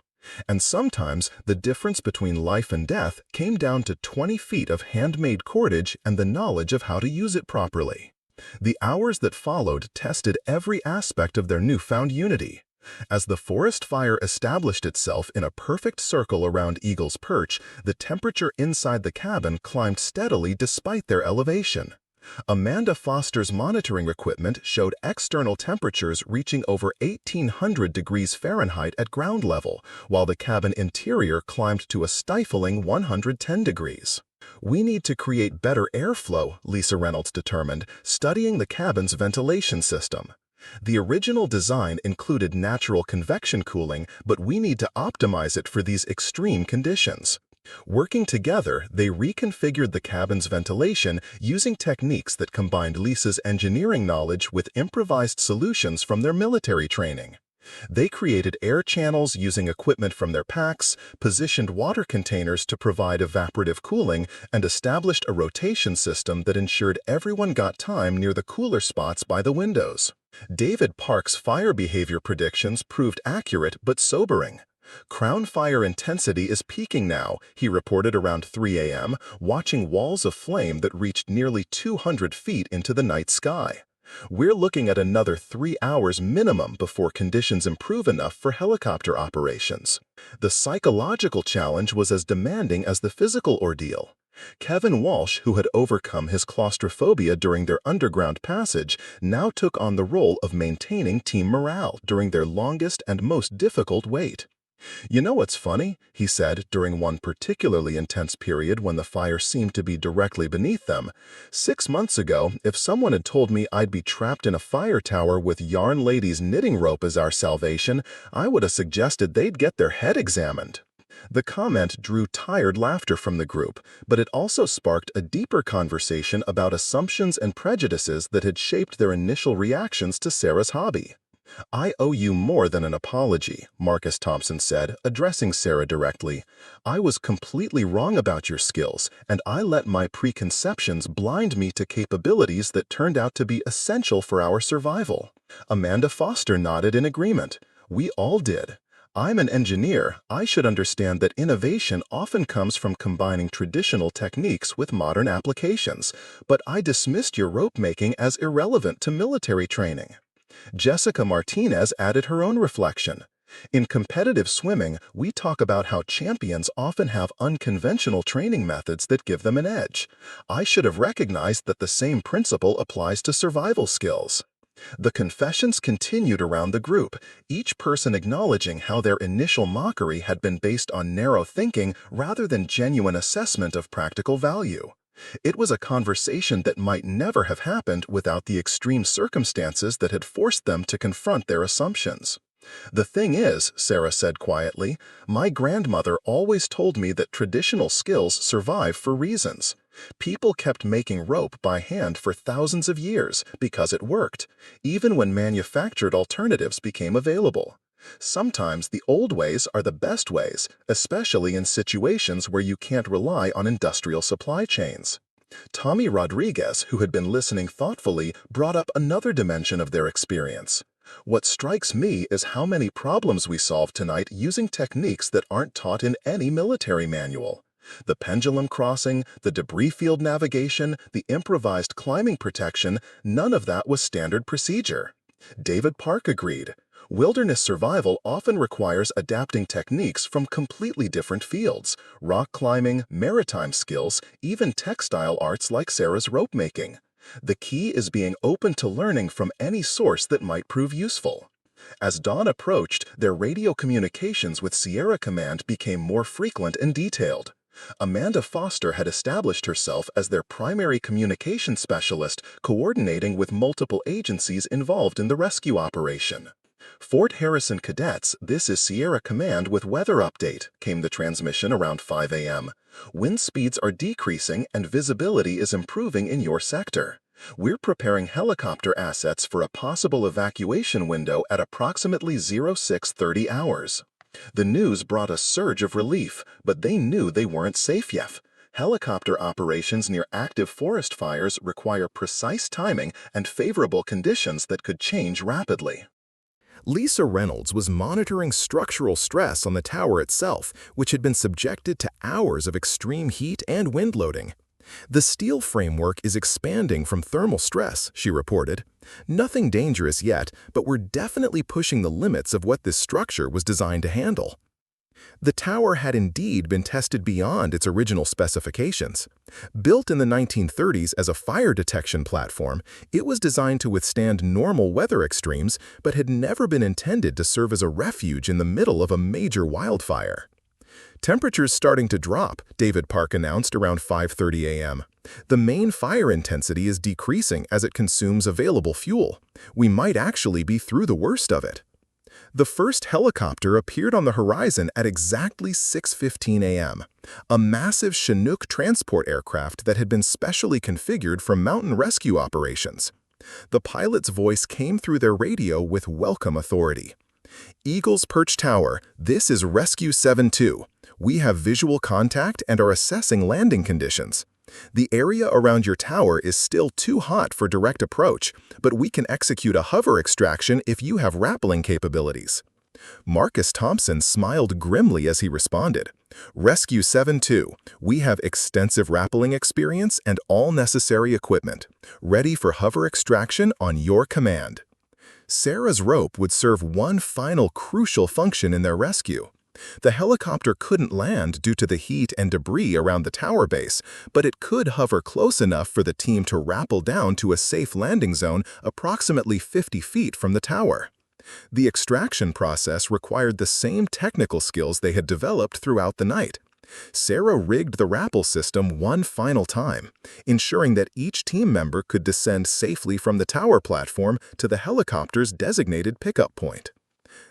And sometimes the difference between life and death came down to 20 feet of handmade cordage and the knowledge of how to use it properly. The hours that followed tested every aspect of their newfound unity. As the forest fire established itself in a perfect circle around Eagle's Perch, the temperature inside the cabin climbed steadily despite their elevation. Amanda Foster's monitoring equipment showed external temperatures reaching over 1,800 degrees Fahrenheit at ground level, while the cabin interior climbed to a stifling 110 degrees. "We need to create better airflow," Lisa Reynolds determined, studying the cabin's ventilation system. "The original design included natural convection cooling, but we need to optimize it for these extreme conditions." Working together, they reconfigured the cabin's ventilation using techniques that combined Lisa's engineering knowledge with improvised solutions from their military training. They created air channels using equipment from their packs, positioned water containers to provide evaporative cooling, and established a rotation system that ensured everyone got time near the cooler spots by the windows. David Park's fire behavior predictions proved accurate but sobering. "Crown fire intensity is peaking now," he reported around 3 a.m., watching walls of flame that reached nearly 200 feet into the night sky. "We're looking at another 3 hours minimum before conditions improve enough for helicopter operations." The psychological challenge was as demanding as the physical ordeal. Kevin Walsh, who had overcome his claustrophobia during their underground passage, now took on the role of maintaining team morale during their longest and most difficult wait. "You know what's funny?" he said during one particularly intense period when the fire seemed to be directly beneath them. "6 months ago, if someone had told me I'd be trapped in a fire tower with Yarn Lady's knitting rope as our salvation, I would have suggested they'd get their head examined." The comment drew tired laughter from the group, but it also sparked a deeper conversation about assumptions and prejudices that had shaped their initial reactions to Sarah's hobby. "I owe you more than an apology," Marcus Thompson said, addressing Sarah directly. "I was completely wrong about your skills, and I let my preconceptions blind me to capabilities that turned out to be essential for our survival." Amanda Foster nodded in agreement. "We all did. I'm an engineer. I should understand that innovation often comes from combining traditional techniques with modern applications, but I dismissed your rope making as irrelevant to military training." Jessica Martinez added her own reflection. "In competitive swimming, we talk about how champions often have unconventional training methods that give them an edge. I should have recognized that the same principle applies to survival skills." The confessions continued around the group, each person acknowledging how their initial mockery had been based on narrow thinking rather than genuine assessment of practical value. It was a conversation that might never have happened without the extreme circumstances that had forced them to confront their assumptions. "The thing is," Sarah said quietly, "my grandmother always told me that traditional skills survive for reasons. People kept making rope by hand for thousands of years because it worked, even when manufactured alternatives became available. Sometimes the old ways are the best ways, especially in situations where you can't rely on industrial supply chains." Tommy Rodriguez, who had been listening thoughtfully, brought up another dimension of their experience. "What strikes me is how many problems we solve tonight using techniques that aren't taught in any military manual. The pendulum crossing, the debris field navigation, the improvised climbing protection, none of that was standard procedure." David Park agreed. "Wilderness survival often requires adapting techniques from completely different fields: rock climbing, maritime skills, even textile arts like Sarah's rope making. The key is being open to learning from any source that might prove useful." As dawn approached, their radio communications with Sierra Command became more frequent and detailed. Amanda Foster had established herself as their primary communication specialist, coordinating with multiple agencies involved in the rescue operation. "Fort Harrison Cadets, this is Sierra Command with weather update," came the transmission around 5 a.m. "Wind speeds are decreasing and visibility is improving in your sector. We're preparing helicopter assets for a possible evacuation window at approximately 0630 hours." The news brought a surge of relief, but they knew they weren't safe yet. Helicopter operations near active forest fires require precise timing and favorable conditions that could change rapidly. Lisa Reynolds was monitoring structural stress on the tower itself, which had been subjected to hours of extreme heat and wind loading. "The steel framework is expanding from thermal stress," she reported. Nothing dangerous yet, but we're definitely pushing the limits of what this structure was designed to handle. The tower had indeed been tested beyond its original specifications. Built in the 1930s as a fire detection platform, it was designed to withstand normal weather extremes but had never been intended to serve as a refuge in the middle of a major wildfire. Temperatures starting to drop, David Park announced around 5:30 a.m. The main fire intensity is decreasing as it consumes available fuel. We might actually be through the worst of it. The first helicopter appeared on the horizon at exactly 6:15 a.m., a massive Chinook transport aircraft that had been specially configured for mountain rescue operations. The pilot's voice came through their radio with welcome authority. "Eagles Perch Tower, this is Rescue 7-2. We have visual contact and are assessing landing conditions. The area around your tower is still too hot for direct approach, but we can execute a hover extraction if you have rappelling capabilities." Marcus Thompson smiled grimly as he responded, "Rescue 7-2, we have extensive rappelling experience and all necessary equipment. Ready for hover extraction on your command." Sarah's rope would serve one final crucial function in their rescue. The helicopter couldn't land due to the heat and debris around the tower base, but it could hover close enough for the team to rappel down to a safe landing zone approximately 50 feet from the tower. The extraction process required the same technical skills they had developed throughout the night. Sarah rigged the rappel system one final time, ensuring that each team member could descend safely from the tower platform to the helicopter's designated pickup point.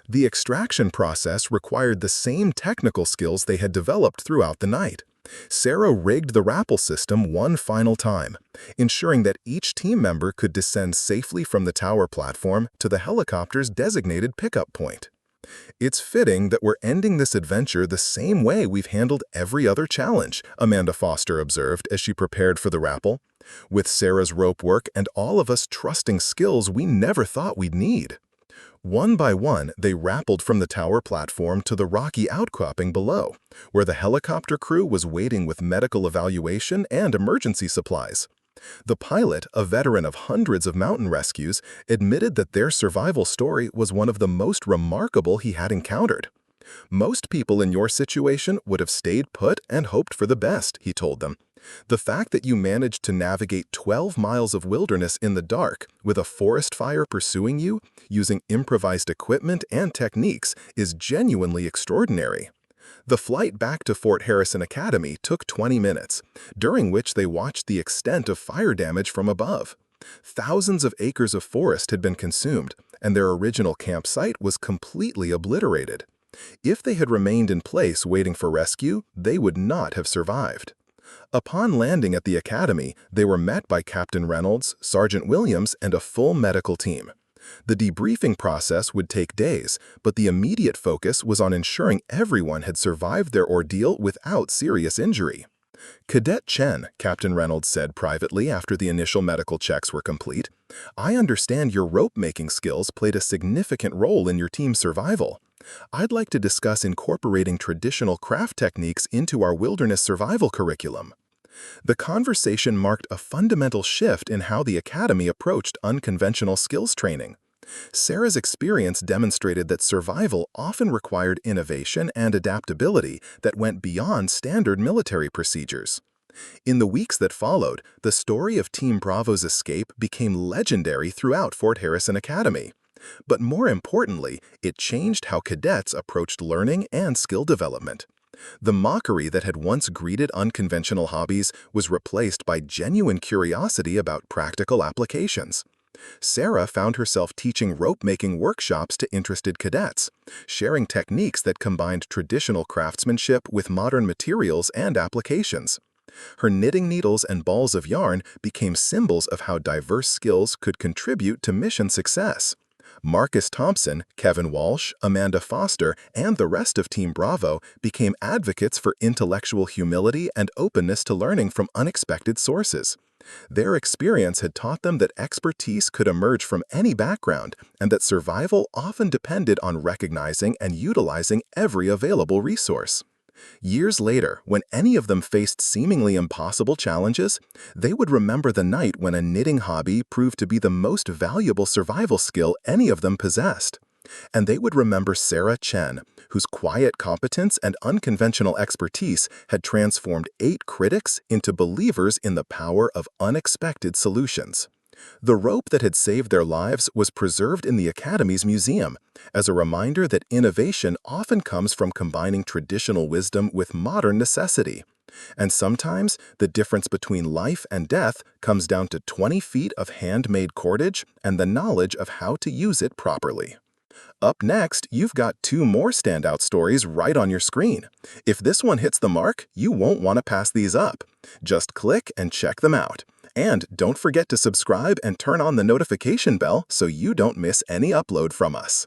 The extraction process required the same technical skills they had developed throughout the night. Sarah rigged the rappel system one final time, ensuring that each team member could descend safely from the tower platform to the helicopter's designated pickup point. "It's fitting that we're ending this adventure the same way we've handled every other challenge," Amanda Foster observed as she prepared for the rappel, "with Sarah's rope work and all of us trusting skills we never thought we'd need." One by one, they rappelled from the tower platform to the rocky outcropping below, where the helicopter crew was waiting with medical evaluation and emergency supplies. The pilot, a veteran of hundreds of mountain rescues, admitted that their survival story was one of the most remarkable he had encountered. "Most people in your situation would have stayed put and hoped for the best," he told them. "The fact that you managed to navigate 12 miles of wilderness in the dark with a forest fire pursuing you, using improvised equipment and techniques, is genuinely extraordinary." The flight back to Fort Harrison Academy took 20 minutes, during which they watched the extent of fire damage from above. Thousands of acres of forest had been consumed, and their original campsite was completely obliterated. If they had remained in place waiting for rescue, they would not have survived. Upon landing at the academy, they were met by Captain Reynolds, Sergeant Williams, and a full medical team. The debriefing process would take days, but the immediate focus was on ensuring everyone had survived their ordeal without serious injury. "Cadet Chen," Captain Reynolds said privately after the initial medical checks were complete, "I understand your rope-making skills played a significant role in your team's survival. I'd like to discuss incorporating traditional craft techniques into our wilderness survival curriculum." The conversation marked a fundamental shift in how the Academy approached unconventional skills training. Sarah's experience demonstrated that survival often required innovation and adaptability that went beyond standard military procedures. In the weeks that followed, the story of Team Bravo's escape became legendary throughout Fort Harrison Academy. But more importantly, it changed how cadets approached learning and skill development. The mockery that had once greeted unconventional hobbies was replaced by genuine curiosity about practical applications. Sarah found herself teaching rope-making workshops to interested cadets, sharing techniques that combined traditional craftsmanship with modern materials and applications. Her knitting needles and balls of yarn became symbols of how diverse skills could contribute to mission success. Marcus Thompson, Kevin Walsh, Amanda Foster, and the rest of Team Bravo became advocates for intellectual humility and openness to learning from unexpected sources. Their experience had taught them that expertise could emerge from any background and that survival often depended on recognizing and utilizing every available resource. Years later, when any of them faced seemingly impossible challenges, they would remember the night when a knitting hobby proved to be the most valuable survival skill any of them possessed. And they would remember Sarah Chen, whose quiet competence and unconventional expertise had transformed 8 critics into believers in the power of unexpected solutions. The rope that had saved their lives was preserved in the Academy's museum as a reminder that innovation often comes from combining traditional wisdom with modern necessity. And sometimes, the difference between life and death comes down to 20 feet of handmade cordage and the knowledge of how to use it properly. Up next, you've got 2 more standout stories right on your screen. If this one hits the mark, you won't want to pass these up. Just click and check them out. And don't forget to subscribe and turn on the notification bell so you don't miss any upload from us.